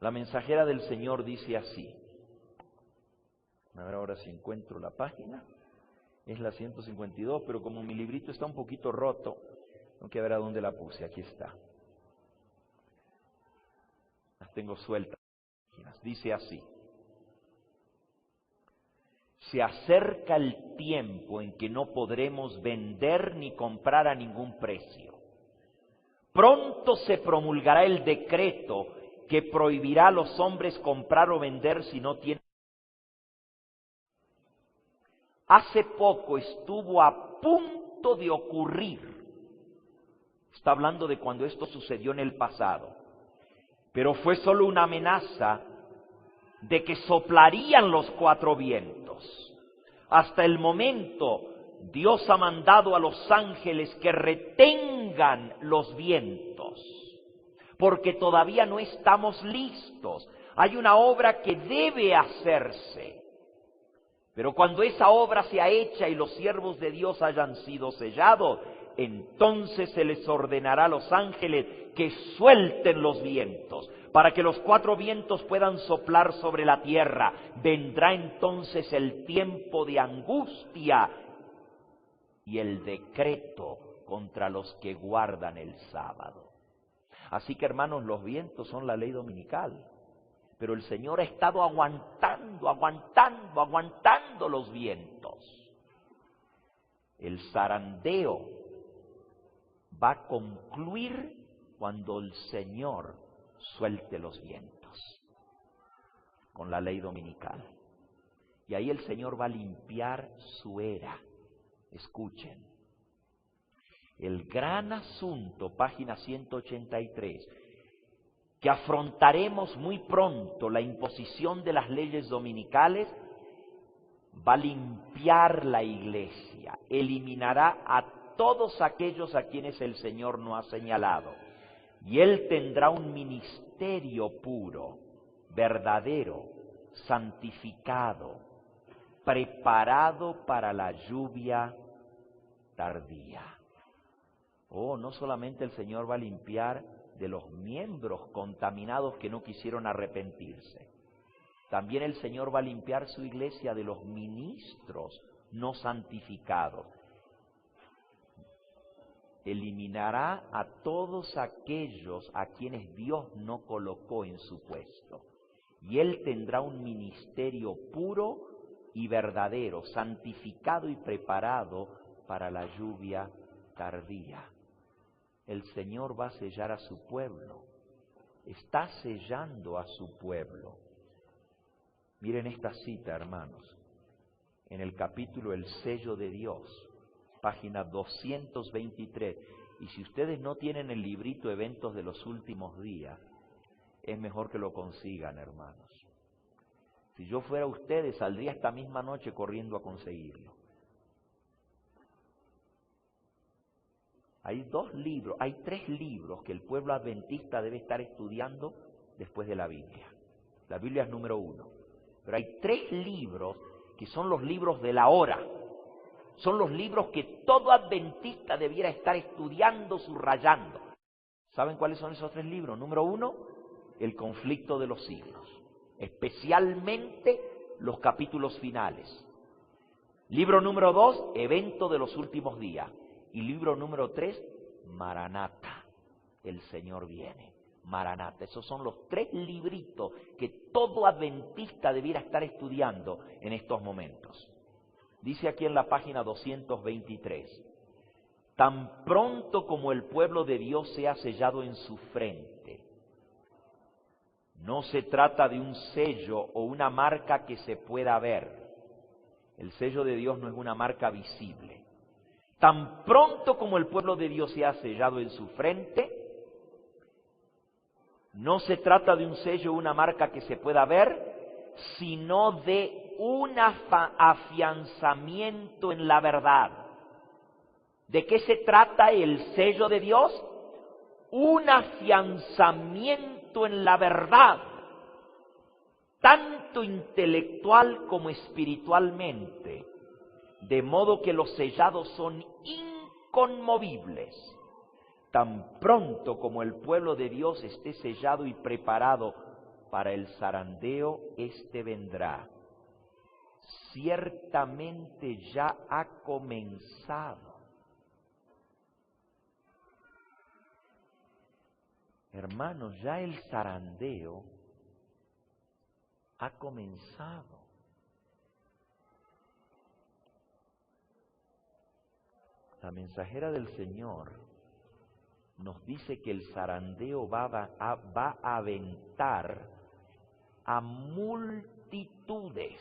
la mensajera del Señor dice así. A ver ahora si encuentro la página. Es la 152, pero como mi librito está un poquito roto, tengo que ver a dónde la puse. Aquí está. Las tengo sueltas. Dice así: se acerca el tiempo en que no podremos vender ni comprar a ningún precio. Pronto se promulgará el decreto que prohibirá a los hombres comprar o vender si no tienen. Hace poco estuvo a punto de ocurrir. Está hablando de cuando esto sucedió en el pasado. Pero fue solo una amenaza de que soplarían los 4 vientos. Hasta el momento, Dios ha mandado a los ángeles que retengan los vientos, porque todavía no estamos listos. Hay una obra que debe hacerse. Pero cuando esa obra sea hecha y los siervos de Dios hayan sido sellados, entonces se les ordenará a los ángeles que suelten los vientos, para que los 4 vientos puedan soplar sobre la tierra. Vendrá entonces el tiempo de angustia y el decreto contra los que guardan el sábado. Así que, hermanos, los vientos son la ley dominical. Pero el Señor ha estado aguantando los vientos. El zarandeo va a concluir cuando el Señor suelte los vientos, con la ley dominical. Y ahí el Señor va a limpiar su era. Escuchen. El gran asunto, página 183, que afrontaremos muy pronto, la imposición de las leyes dominicales, va a limpiar la iglesia, eliminará a todos aquellos a quienes el Señor no ha señalado. Y Él tendrá un ministerio puro, verdadero, santificado, preparado para la lluvia tardía. Oh, no solamente el Señor va a limpiar de los miembros contaminados que no quisieron arrepentirse, también el Señor va a limpiar su iglesia de los ministros no santificados. Eliminará a todos aquellos a quienes Dios no colocó en su puesto. Y Él tendrá un ministerio puro y verdadero, santificado y preparado para la lluvia tardía. El Señor va a sellar a su pueblo. Está sellando a su pueblo. Miren esta cita, hermanos. En el capítulo El sello de Dios, página 223. Y si ustedes no tienen el librito Eventos de los Últimos Días, es mejor que lo consigan, hermanos. Si yo fuera ustedes, saldría esta misma noche corriendo a conseguirlo. Hay tres libros que el pueblo adventista debe estar estudiando después de la Biblia. La Biblia es número 1. Pero hay 3 libros que son los libros de la hora. Son los libros que todo adventista debiera estar estudiando, subrayando. ¿Saben cuáles son esos 3 libros? Número 1, el conflicto de los siglos. Especialmente los capítulos finales. Libro número 2, evento de los últimos días. Y libro número 3, Maranata, el Señor viene. Maranata, esos son los 3 libritos que todo adventista debiera estar estudiando en estos momentos. Dice aquí en la página 223, tan pronto como el pueblo de Dios sea sellado en su frente. No se trata de un sello o una marca que se pueda ver. El sello de Dios no es una marca visible. Tan pronto como el pueblo de Dios sea sellado en su frente, no se trata de un sello o una marca que se pueda ver, sino de un afianzamiento en la verdad. ¿De qué se trata el sello de Dios? Un afianzamiento en la verdad, tanto intelectual como espiritualmente, de modo que los sellados son inconmovibles. Tan pronto como el pueblo de Dios esté sellado y preparado para el zarandeo, éste vendrá. Ciertamente ya ha comenzado. Hermanos, ya el zarandeo ha comenzado. La mensajera del Señor nos dice que el zarandeo va a aventar a multitudes,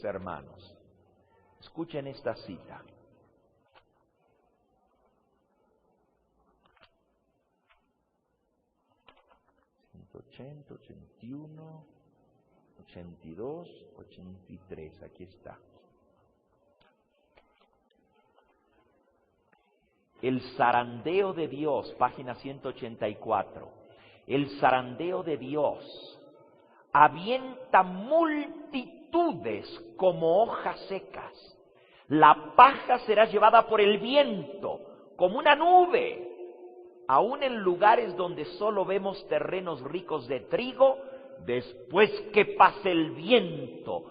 hermanos. Escuchen esta cita. ...180, 81, 82, 83, aquí está. El zarandeo de Dios, página 184. El zarandeo de Dios avienta multitudes como hojas secas. La paja será llevada por el viento, como una nube. Aún en lugares donde solo vemos terrenos ricos de trigo, después que pase el viento,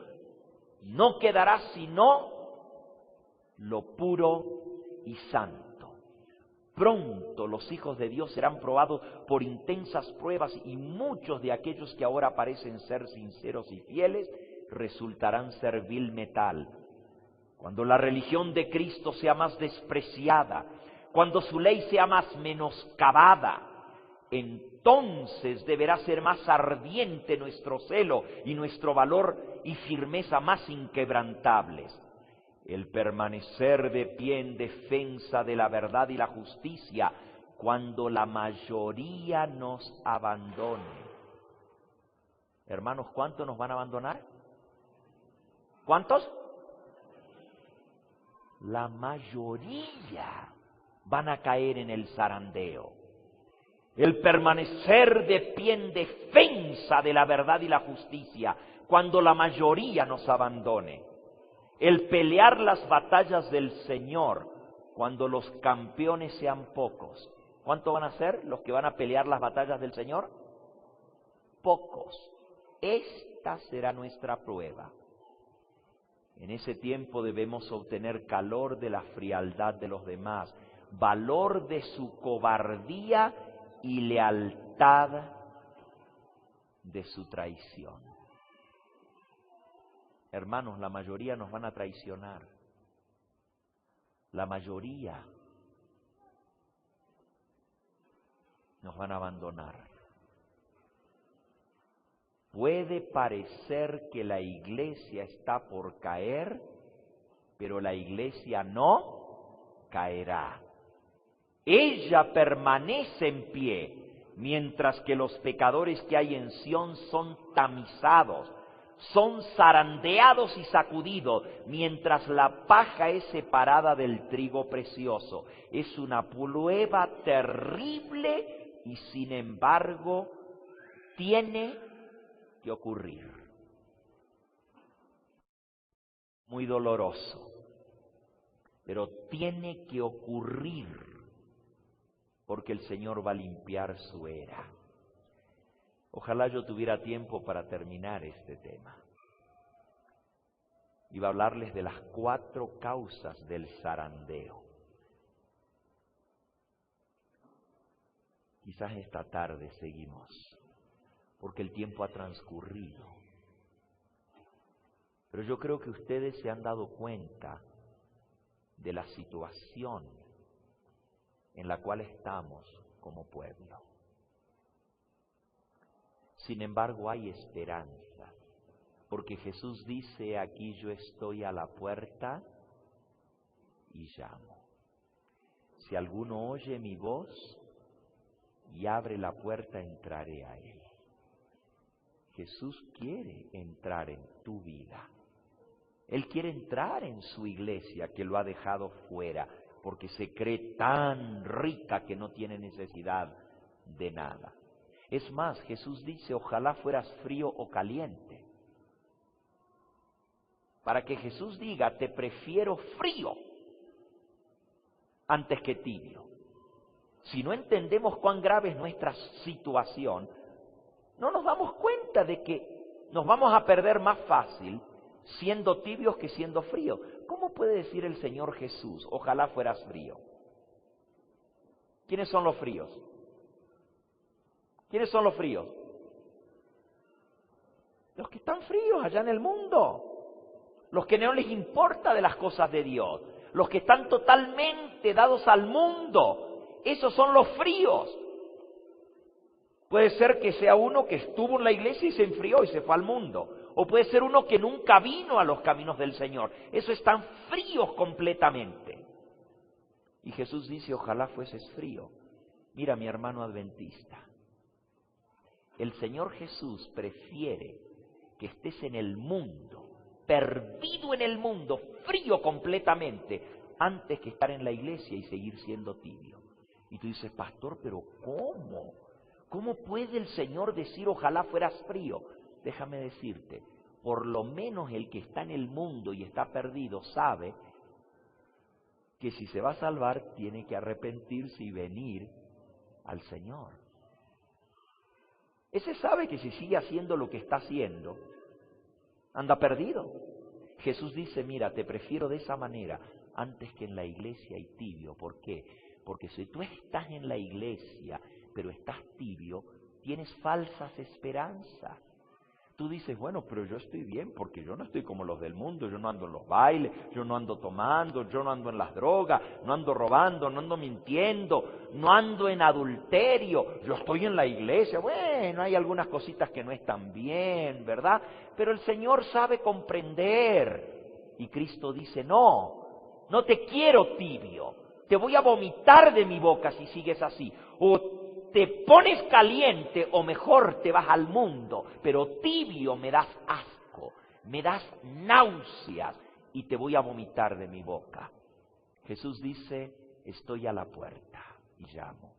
no quedará sino lo puro y santo. Pronto los hijos de Dios serán probados por intensas pruebas y muchos de aquellos que ahora parecen ser sinceros y fieles resultarán ser vil metal. Cuando la religión de Cristo sea más despreciada, cuando su ley sea más menoscabada, entonces deberá ser más ardiente nuestro celo y nuestro valor y firmeza más inquebrantables. El permanecer de pie en defensa de la verdad y la justicia cuando la mayoría nos abandone. Hermanos, ¿cuántos nos van a abandonar? ¿Cuántos? La mayoría van a caer en el zarandeo. El permanecer de pie en defensa de la verdad y la justicia cuando la mayoría nos abandone. El pelear las batallas del Señor cuando los campeones sean pocos. ¿Cuántos van a ser los que van a pelear las batallas del Señor? Pocos. Esta será nuestra prueba. En ese tiempo debemos obtener calor de la frialdad de los demás, valor de su cobardía y lealtad de su traición. Hermanos, la mayoría nos van a traicionar. La mayoría nos van a abandonar. Puede parecer que la iglesia está por caer, pero la iglesia no caerá. Ella permanece en pie mientras que los pecadores que hay en Sión son tamizados, son zarandeados y sacudidos, mientras la paja es separada del trigo precioso. Es una prueba terrible y sin embargo tiene que ocurrir. Muy doloroso, pero tiene que ocurrir porque el Señor va a limpiar su era. Ojalá yo tuviera tiempo para terminar este tema. Iba a hablarles de las 4 causas del zarandeo. Quizás esta tarde seguimos, porque el tiempo ha transcurrido. Pero yo creo que ustedes se han dado cuenta de la situación en la cual estamos como pueblo. Sin embargo, hay esperanza, porque Jesús dice: aquí yo estoy a la puerta y llamo. Si alguno oye mi voz y abre la puerta, entraré a él. Jesús quiere entrar en tu vida. Él quiere entrar en su iglesia que lo ha dejado fuera, porque se cree tan rica que no tiene necesidad de nada. Es más, Jesús dice: ojalá fueras frío o caliente. Para que Jesús diga: te prefiero frío antes que tibio. Si no entendemos cuán grave es nuestra situación, no nos damos cuenta de que nos vamos a perder más fácil siendo tibios que siendo fríos. ¿Cómo puede decir el Señor Jesús: ojalá fueras frío? ¿Quiénes son los fríos? ¿Quiénes son los fríos? Los que están fríos allá en el mundo. Los que no les importa de las cosas de Dios. Los que están totalmente dados al mundo. Esos son los fríos. Puede ser que sea uno que estuvo en la iglesia y se enfrió y se fue al mundo. O puede ser uno que nunca vino a los caminos del Señor. Esos están fríos completamente. Y Jesús dice: ojalá fueses frío. Mira, mi hermano adventista, el Señor Jesús prefiere que estés en el mundo, perdido en el mundo, frío completamente, antes que estar en la iglesia y seguir siendo tibio. Y tú dices: pastor, pero ¿cómo? ¿Cómo puede el Señor decir ojalá fueras frío? Déjame decirte, por lo menos el que está en el mundo y está perdido sabe que si se va a salvar tiene que arrepentirse y venir al Señor. Ese sabe que si sigue haciendo lo que está haciendo, anda perdido. Jesús dice: mira, te prefiero de esa manera antes que en la iglesia y tibio. ¿Por qué? Porque si tú estás en la iglesia pero estás tibio, tienes falsas esperanzas. Tú dices: bueno, pero yo estoy bien porque yo no estoy como los del mundo, yo no ando en los bailes, yo no ando tomando, yo no ando en las drogas, no ando robando, no ando mintiendo, no ando en adulterio, yo estoy en la iglesia. Bueno, hay algunas cositas que no están bien, ¿verdad? Pero el Señor sabe comprender. Y Cristo dice: no, no te quiero tibio, te voy a vomitar de mi boca si sigues así. O te pones caliente o mejor te vas al mundo, pero tibio me das asco, me das náuseas y te voy a vomitar de mi boca. Jesús dice: estoy a la puerta y llamo.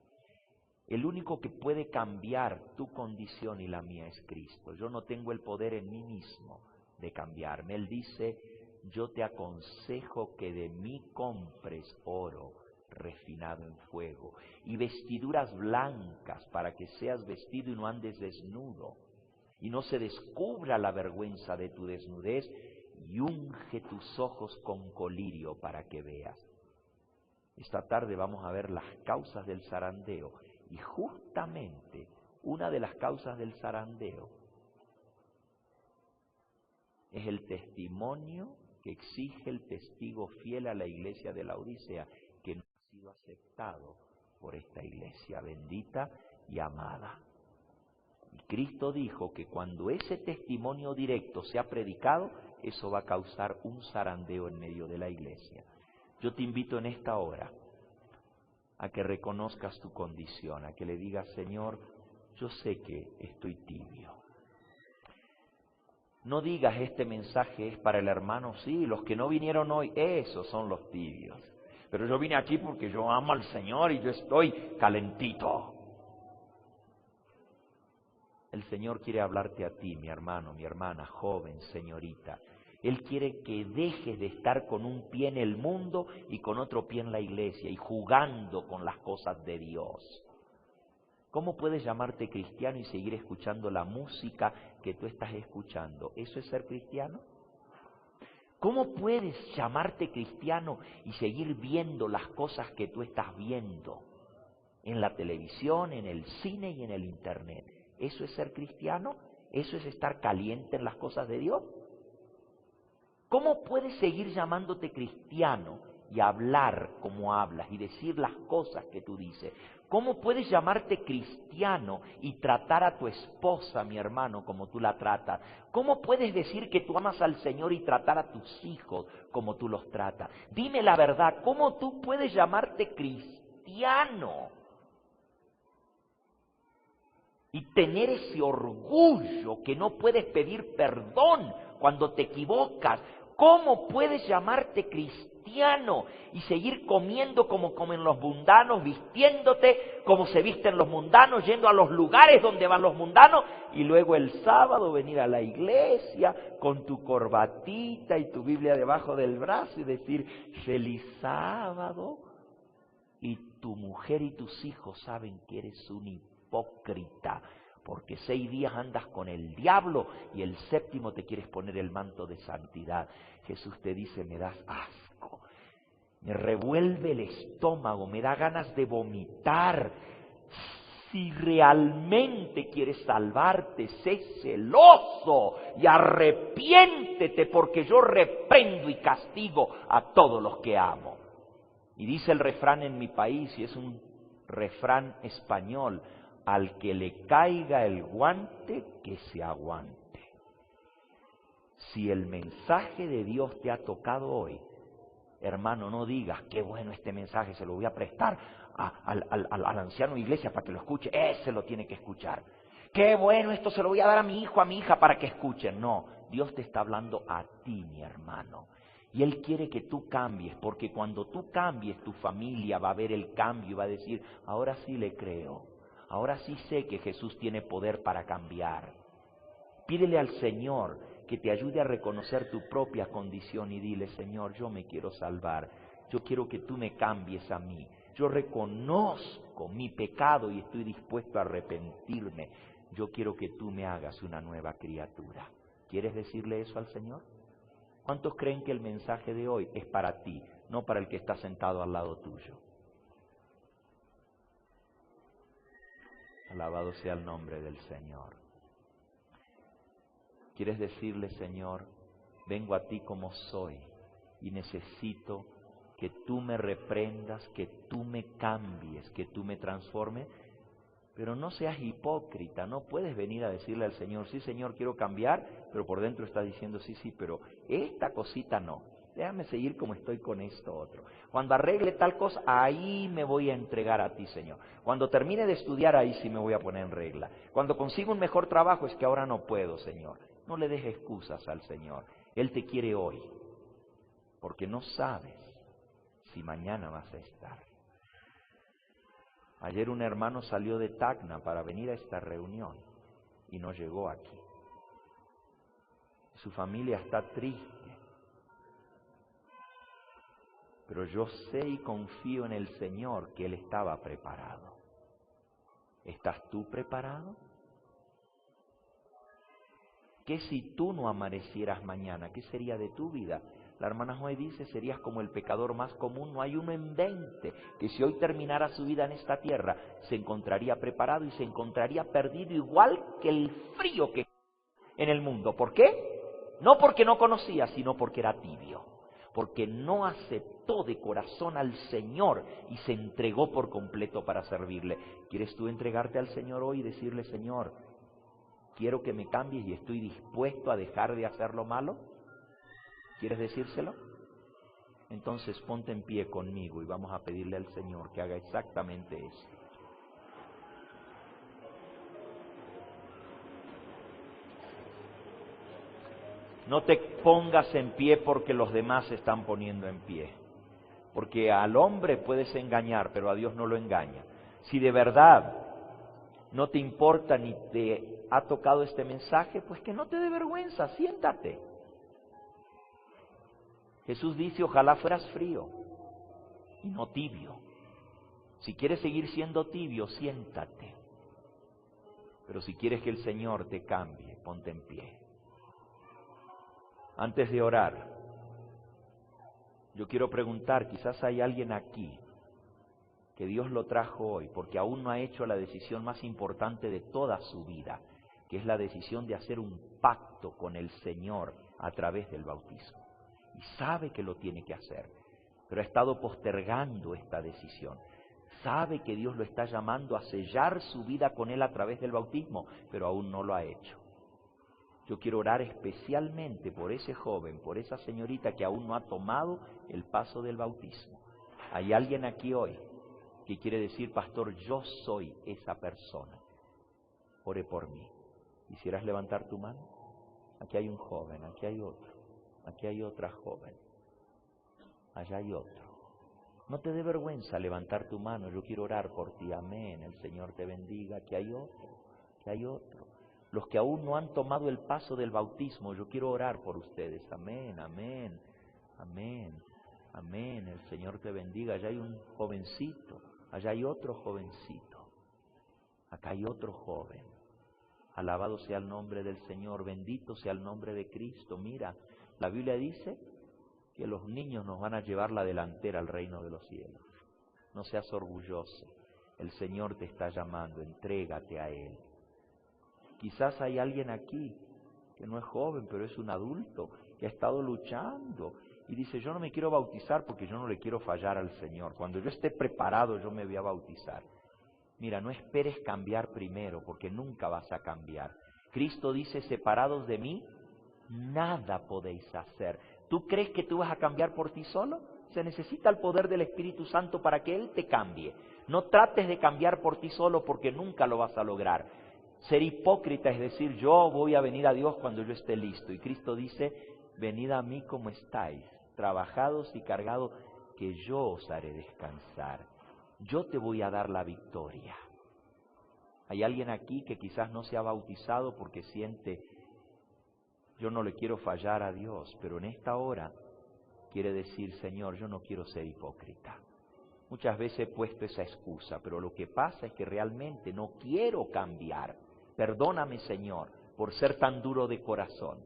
El único que puede cambiar tu condición y la mía es Cristo. Yo no tengo el poder en mí mismo de cambiarme. Él dice: yo te aconsejo que de mí compres oro refinado en fuego y vestiduras blancas para que seas vestido y no andes desnudo y no se descubra la vergüenza de tu desnudez, y unge tus ojos con colirio para que veas. Esta tarde vamos a ver las causas del zarandeo, y justamente una de las causas del zarandeo es el testimonio que exige el testigo fiel a la iglesia de la Odisea, que no ha sido aceptado por esta iglesia bendita y amada. Y Cristo dijo que cuando ese testimonio directo sea predicado, eso va a causar un zarandeo en medio de la iglesia. Yo te invito en esta hora a que reconozcas tu condición, a que le digas: Señor, yo sé que estoy tibio. No digas este mensaje es para el hermano, sí, los que no vinieron hoy, esos son los tibios. Pero yo vine aquí porque yo amo al Señor y yo estoy calentito. El Señor quiere hablarte a ti, mi hermano, mi hermana, joven, señorita. Él quiere que dejes de estar con un pie en el mundo y con otro pie en la iglesia y jugando con las cosas de Dios. ¿Cómo puedes llamarte cristiano y seguir escuchando la música que tú estás escuchando? ¿Eso es ser cristiano? ¿Cómo puedes llamarte cristiano y seguir viendo las cosas que tú estás viendo en la televisión, en el cine y en el internet? ¿Eso es ser cristiano? ¿Eso es estar caliente en las cosas de Dios? ¿Cómo puedes seguir llamándote cristiano y hablar como hablas y decir las cosas que tú dices? ¿Cómo puedes llamarte cristiano y tratar a tu esposa, mi hermano, como tú la tratas? ¿Cómo puedes decir que tú amas al Señor y tratar a tus hijos como tú los tratas? Dime la verdad, ¿cómo tú puedes llamarte cristiano y tener ese orgullo que no puedes pedir perdón cuando te equivocas? ¿Cómo puedes llamarte cristiano y seguir comiendo como comen los mundanos, vistiéndote como se visten los mundanos, yendo a los lugares donde van los mundanos y luego el sábado venir a la iglesia con tu corbatita y tu Biblia debajo del brazo y decir feliz sábado? Y tu mujer y tus hijos saben que eres un hipócrita, porque 6 días andas con el diablo y el 7º te quieres poner el manto de santidad. Jesús te dice, me das asco, me revuelve el estómago, me da ganas de vomitar. Si realmente quieres salvarte, sé celoso y arrepiéntete, porque yo reprendo y castigo a todos los que amo. Y dice el refrán en mi país, y es un refrán español, al que le caiga el guante, que se aguante. Si el mensaje de Dios te ha tocado hoy, hermano, no digas, qué bueno este mensaje, se lo voy a prestar al anciano de iglesia para que lo escuche, ese lo tiene que escuchar. Qué bueno, esto se lo voy a dar a mi hijo, a mi hija para que escuchen. No, Dios te está hablando a ti, mi hermano. Y Él quiere que tú cambies, porque cuando tú cambies, tu familia va a ver el cambio y va a decir, ahora sí le creo. Ahora sí sé que Jesús tiene poder para cambiar. Pídele al Señor que te ayude a reconocer tu propia condición y dile, Señor, yo me quiero salvar. Yo quiero que tú me cambies a mí. Yo reconozco mi pecado y estoy dispuesto a arrepentirme. Yo quiero que tú me hagas una nueva criatura. ¿Quieres decirle eso al Señor? ¿Cuántos creen que el mensaje de hoy es para ti, no para el que está sentado al lado tuyo? Alabado sea el nombre del Señor. ¿Quieres decirle, Señor, vengo a ti como soy y necesito que tú me reprendas, que tú me cambies, que tú me transformes? Pero no seas hipócrita, no puedes venir a decirle al Señor, sí Señor, quiero cambiar, pero por dentro está diciendo, sí, pero esta cosita no. Déjame seguir como estoy con esto otro. Cuando arregle tal cosa, ahí me voy a entregar a ti, Señor. Cuando termine de estudiar, ahí sí me voy a poner en regla. Cuando consiga un mejor trabajo, es que ahora no puedo, Señor. No le des excusas al Señor. Él te quiere hoy, porque no sabes si mañana vas a estar. Ayer un hermano salió de Tacna para venir a esta reunión y no llegó aquí. Su familia está triste. Pero yo sé y confío en el Señor que Él estaba preparado. ¿Estás tú preparado? ¿Qué si tú no amanecieras mañana? ¿Qué sería de tu vida? La hermana Joy dice, serías como el pecador más común. No hay uno en 20 que si hoy terminara su vida en esta tierra, se encontraría preparado y se encontraría perdido igual que el frío que en el mundo. ¿Por qué? No porque no conocía, sino porque era tibio. Porque no aceptó de corazón al Señor y se entregó por completo para servirle. ¿Quieres tú entregarte al Señor hoy y decirle, Señor, quiero que me cambies y estoy dispuesto a dejar de hacer lo malo? ¿Quieres decírselo? Entonces ponte en pie conmigo y vamos a pedirle al Señor que haga exactamente eso. No te pongas en pie porque los demás se están poniendo en pie. Porque al hombre puedes engañar, pero a Dios no lo engaña. Si de verdad no te importa ni te ha tocado este mensaje, pues que no te dé vergüenza, siéntate. Jesús dice, ojalá fueras frío y no tibio. Si quieres seguir siendo tibio, siéntate. Pero si quieres que el Señor te cambie, ponte en pie. Antes de orar, yo quiero preguntar, quizás hay alguien aquí que Dios lo trajo hoy porque aún no ha hecho la decisión más importante de toda su vida, que es la decisión de hacer un pacto con el Señor a través del bautismo. Y sabe que lo tiene que hacer, pero ha estado postergando esta decisión. Sabe que Dios lo está llamando a sellar su vida con Él a través del bautismo, pero aún no lo ha hecho. Yo quiero orar especialmente por ese joven, por esa señorita que aún no ha tomado el paso del bautismo. Hay alguien aquí hoy que quiere decir, pastor, yo soy esa persona. Ore por mí. ¿Quisieras levantar tu mano? Aquí hay un joven, aquí hay otro, aquí hay otra joven, allá hay otro. No te dé vergüenza levantar tu mano, yo quiero orar por ti, amén, el Señor te bendiga, aquí hay otro, aquí hay otro. Los que aún no han tomado el paso del bautismo, yo quiero orar por ustedes, amén, amén, amén, amén, el Señor te bendiga. Allá hay un jovencito, allá hay otro jovencito, acá hay otro joven. Alabado sea el nombre del Señor, bendito sea el nombre de Cristo. Mira, la Biblia dice que los niños nos van a llevar la delantera al reino de los cielos. No seas orgulloso, el Señor te está llamando, entrégate a Él. Quizás hay alguien aquí que no es joven, pero es un adulto, que ha estado luchando y dice, yo no me quiero bautizar porque yo no le quiero fallar al Señor. Cuando yo esté preparado, yo me voy a bautizar. Mira, no esperes cambiar primero, porque nunca vas a cambiar. Cristo dice, separados de mí, nada podéis hacer. ¿Tú crees que tú vas a cambiar por ti solo? Se necesita el poder del Espíritu Santo para que Él te cambie. No trates de cambiar por ti solo porque nunca lo vas a lograr. Ser hipócrita es decir, yo voy a venir a Dios cuando yo esté listo. Y Cristo dice, venid a mí como estáis, trabajados y cargados, que yo os haré descansar. Yo te voy a dar la victoria. Hay alguien aquí que quizás no se ha bautizado porque siente, yo no le quiero fallar a Dios, pero en esta hora quiere decir, Señor, yo no quiero ser hipócrita. Muchas veces he puesto esa excusa, pero lo que pasa es que realmente no quiero cambiar. Perdóname, Señor, por ser tan duro de corazón.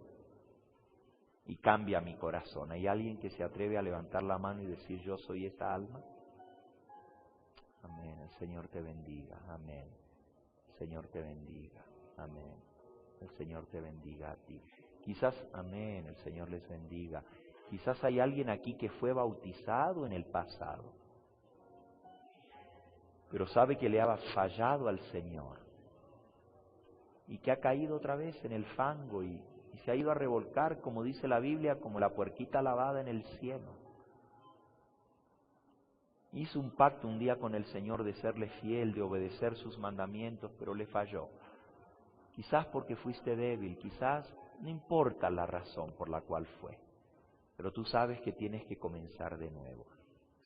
Y cambia mi corazón. ¿Hay alguien que se atreve a levantar la mano y decir, yo soy esa alma? Amén. El Señor te bendiga. Amén. El Señor te bendiga. Amén. El Señor te bendiga a ti. Quizás, amén, el Señor les bendiga. Quizás hay alguien aquí que fue bautizado en el pasado, pero sabe que le ha fallado al Señor y que ha caído otra vez en el fango y se ha ido a revolcar, como dice la Biblia, como la puerquita lavada en el cielo. Hizo un pacto un día con el Señor de serle fiel, de obedecer sus mandamientos, pero le falló. Quizás porque fuiste débil, quizás no importa la razón por la cual fue, pero tú sabes que tienes que comenzar de nuevo.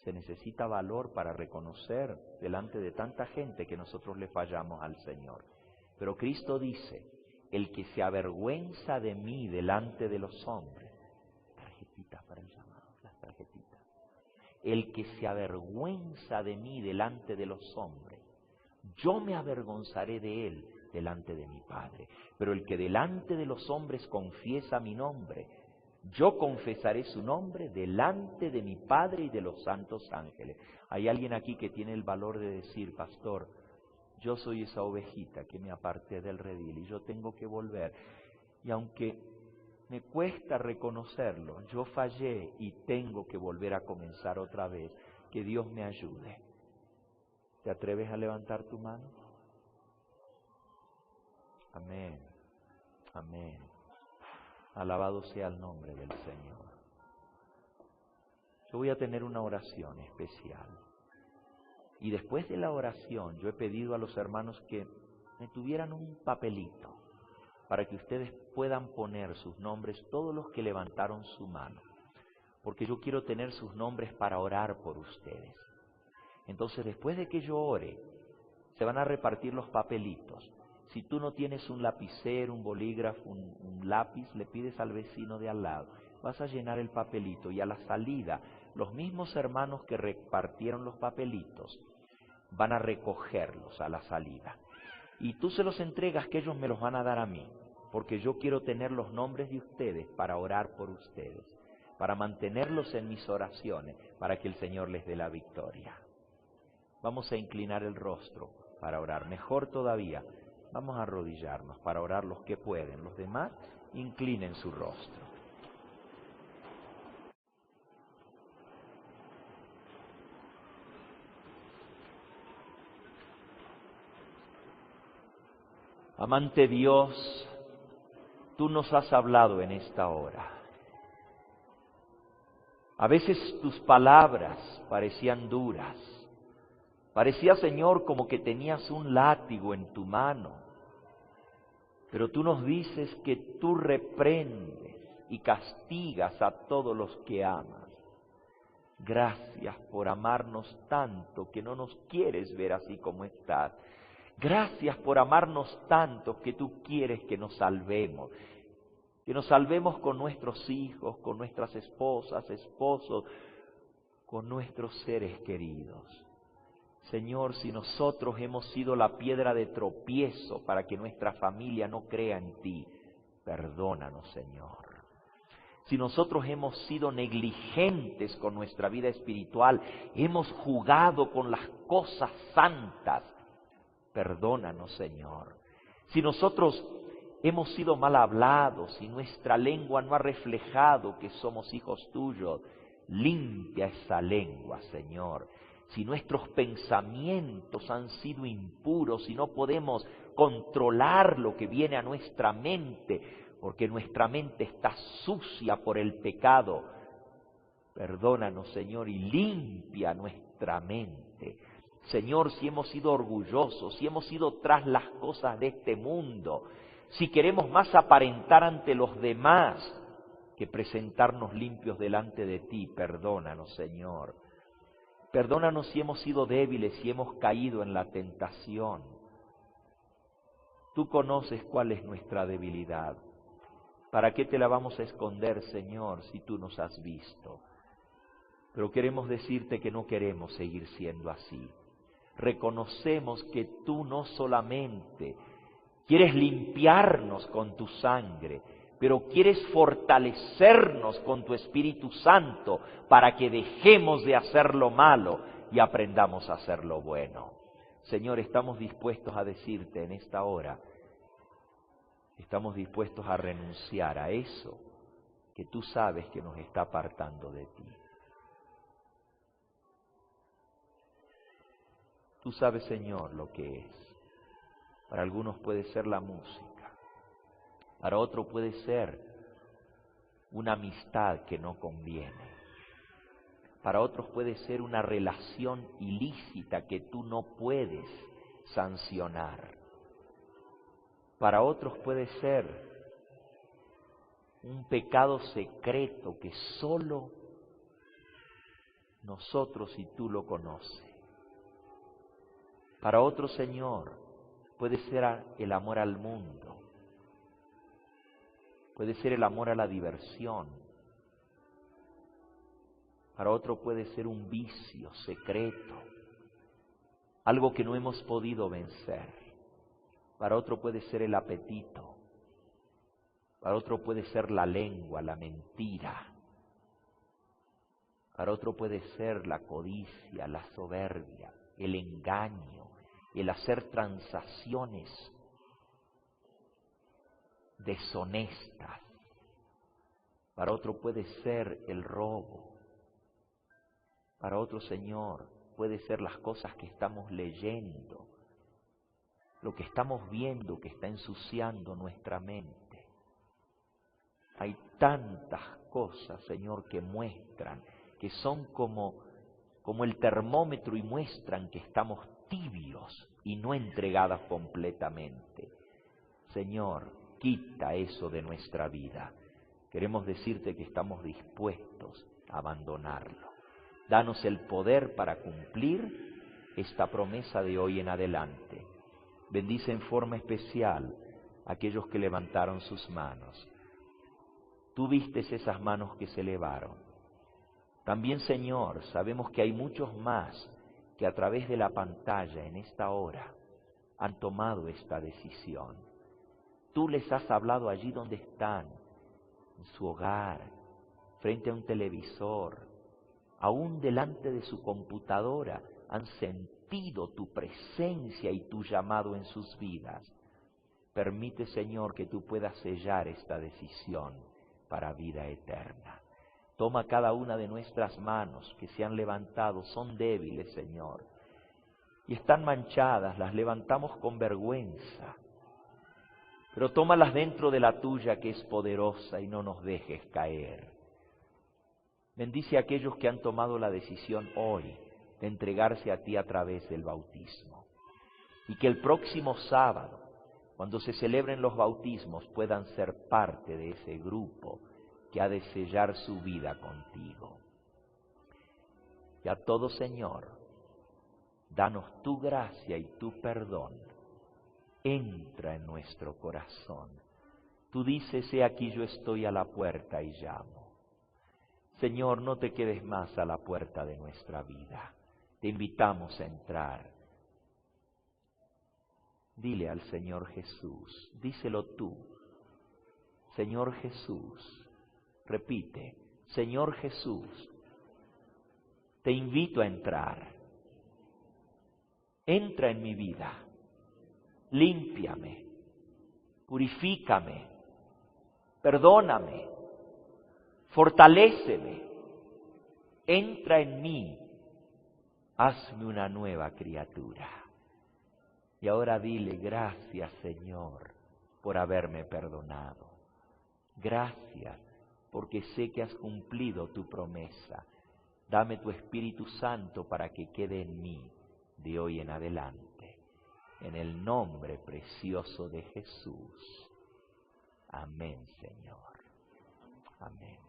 Se necesita valor para reconocer delante de tanta gente que nosotros le fallamos al Señor. Pero Cristo dice, el que se avergüenza de mí delante de los hombres, tarjetitas para el llamado, las tarjetitas. El que se avergüenza de mí delante de los hombres, yo me avergonzaré de él delante de mi Padre. Pero el que delante de los hombres confiesa mi nombre, yo confesaré su nombre delante de mi Padre y de los santos ángeles. Hay alguien aquí que tiene el valor de decir, pastor, yo soy esa ovejita que me aparté del redil y yo tengo que volver. Y aunque me cuesta reconocerlo, yo fallé y tengo que volver a comenzar otra vez. Que Dios me ayude. ¿Te atreves a levantar tu mano? Amén. Amén. Alabado sea el nombre del Señor. Yo voy a tener una oración especial. Y después de la oración, yo he pedido a los hermanos que me tuvieran un papelito para que ustedes puedan poner sus nombres, todos los que levantaron su mano, porque yo quiero tener sus nombres para orar por ustedes. Entonces, después de que yo ore, se van a repartir los papelitos. Si tú no tienes un lapicero, un bolígrafo, un lápiz, le pides al vecino de al lado. Vas a llenar el papelito y a la salida, los mismos hermanos que repartieron los papelitos van a recogerlos a la salida. Y tú se los entregas, que ellos me los van a dar a mí, porque yo quiero tener los nombres de ustedes para orar por ustedes, para mantenerlos en mis oraciones, para que el Señor les dé la victoria. Vamos a inclinar el rostro para orar. Mejor todavía, vamos a arrodillarnos para orar los que pueden. Los demás, inclinen su rostro. Amante Dios, tú nos has hablado en esta hora. A veces tus palabras parecían duras. Parecía, Señor, como que tenías un látigo en tu mano. Pero tú nos dices que tú reprendes y castigas a todos los que amas. Gracias por amarnos tanto que no nos quieres ver así como estás. Gracias por amarnos tanto que tú quieres que nos salvemos con nuestros hijos, con nuestras esposas, esposos, con nuestros seres queridos. Señor, si nosotros hemos sido la piedra de tropiezo para que nuestra familia no crea en ti, perdónanos, Señor. Si nosotros hemos sido negligentes con nuestra vida espiritual, hemos jugado con las cosas santas, perdónanos, Señor. Si nosotros hemos sido mal hablados y nuestra lengua no ha reflejado que somos hijos tuyos, limpia esa lengua, Señor. Si nuestros pensamientos han sido impuros y no podemos controlar lo que viene a nuestra mente, porque nuestra mente está sucia por el pecado, perdónanos, Señor, y limpia nuestra mente. Señor, si hemos sido orgullosos, si hemos ido tras las cosas de este mundo, si queremos más aparentar ante los demás que presentarnos limpios delante de ti, perdónanos, Señor. Perdónanos si hemos sido débiles, si hemos caído en la tentación. Tú conoces cuál es nuestra debilidad. ¿Para qué te la vamos a esconder, Señor, si tú nos has visto? Pero queremos decirte que no queremos seguir siendo así. Reconocemos que tú no solamente quieres limpiarnos con tu sangre, pero quieres fortalecernos con tu Espíritu Santo para que dejemos de hacer lo malo y aprendamos a hacer lo bueno. Señor, estamos dispuestos a decirte en esta hora, estamos dispuestos a renunciar a eso que tú sabes que nos está apartando de ti. Tú sabes, Señor, lo que es. Para algunos puede ser la música. Para otro puede ser una amistad que no conviene. Para otros puede ser una relación ilícita que tú no puedes sancionar. Para otros puede ser un pecado secreto que solo nosotros y tú lo conoces. Para otros, Señor, puede ser el amor al mundo. Puede ser el amor a la diversión. Para otro puede ser un vicio secreto, algo que no hemos podido vencer. Para otro puede ser el apetito. Para otro puede ser la lengua, la mentira. Para otro puede ser la codicia, la soberbia, el engaño, el hacer transacciones deshonestas. Para otro puede ser el robo. Para otro, Señor, puede ser las cosas que estamos leyendo, lo que estamos viendo que está ensuciando nuestra mente. Hay tantas cosas, Señor, que muestran, que son como el termómetro y muestran que estamos tibios y no entregados completamente. Señor, Quita eso de nuestra vida. Queremos decirte que estamos dispuestos a abandonarlo. Danos el poder para cumplir esta promesa de hoy en adelante. Bendice en forma especial a aquellos que levantaron sus manos. Tú vistes esas manos que se elevaron. También, Señor, sabemos que hay muchos más que a través de la pantalla en esta hora han tomado esta decisión. Tú les has hablado allí donde están, en su hogar, frente a un televisor, aún delante de su computadora, han sentido tu presencia y tu llamado en sus vidas. Permite, Señor, que tú puedas sellar esta decisión para vida eterna. Toma cada una de nuestras manos que se han levantado, son débiles, Señor, y están manchadas, las levantamos con vergüenza. Pero tómalas dentro de la tuya que es poderosa y no nos dejes caer. Bendice a aquellos que han tomado la decisión hoy de entregarse a ti a través del bautismo. Y que el próximo sábado, cuando se celebren los bautismos, puedan ser parte de ese grupo que ha de sellar su vida contigo. Y a todo, Señor, danos tu gracia y tu perdón. Entra en nuestro corazón. Tú dices, he aquí yo estoy a la puerta y llamo. Señor, no te quedes más a la puerta de nuestra vida. Te invitamos a entrar. Dile al Señor Jesús, díselo tú. Señor Jesús, repite, Señor Jesús, te invito a entrar. Entra en mi vida. Límpiame, purifícame, perdóname, fortaléceme, entra en mí, hazme una nueva criatura. Y ahora dile, gracias Señor por haberme perdonado. Gracias porque sé que has cumplido tu promesa. Dame tu Espíritu Santo para que quede en mí de hoy en adelante. En el nombre precioso de Jesús. Amén, Señor. Amén.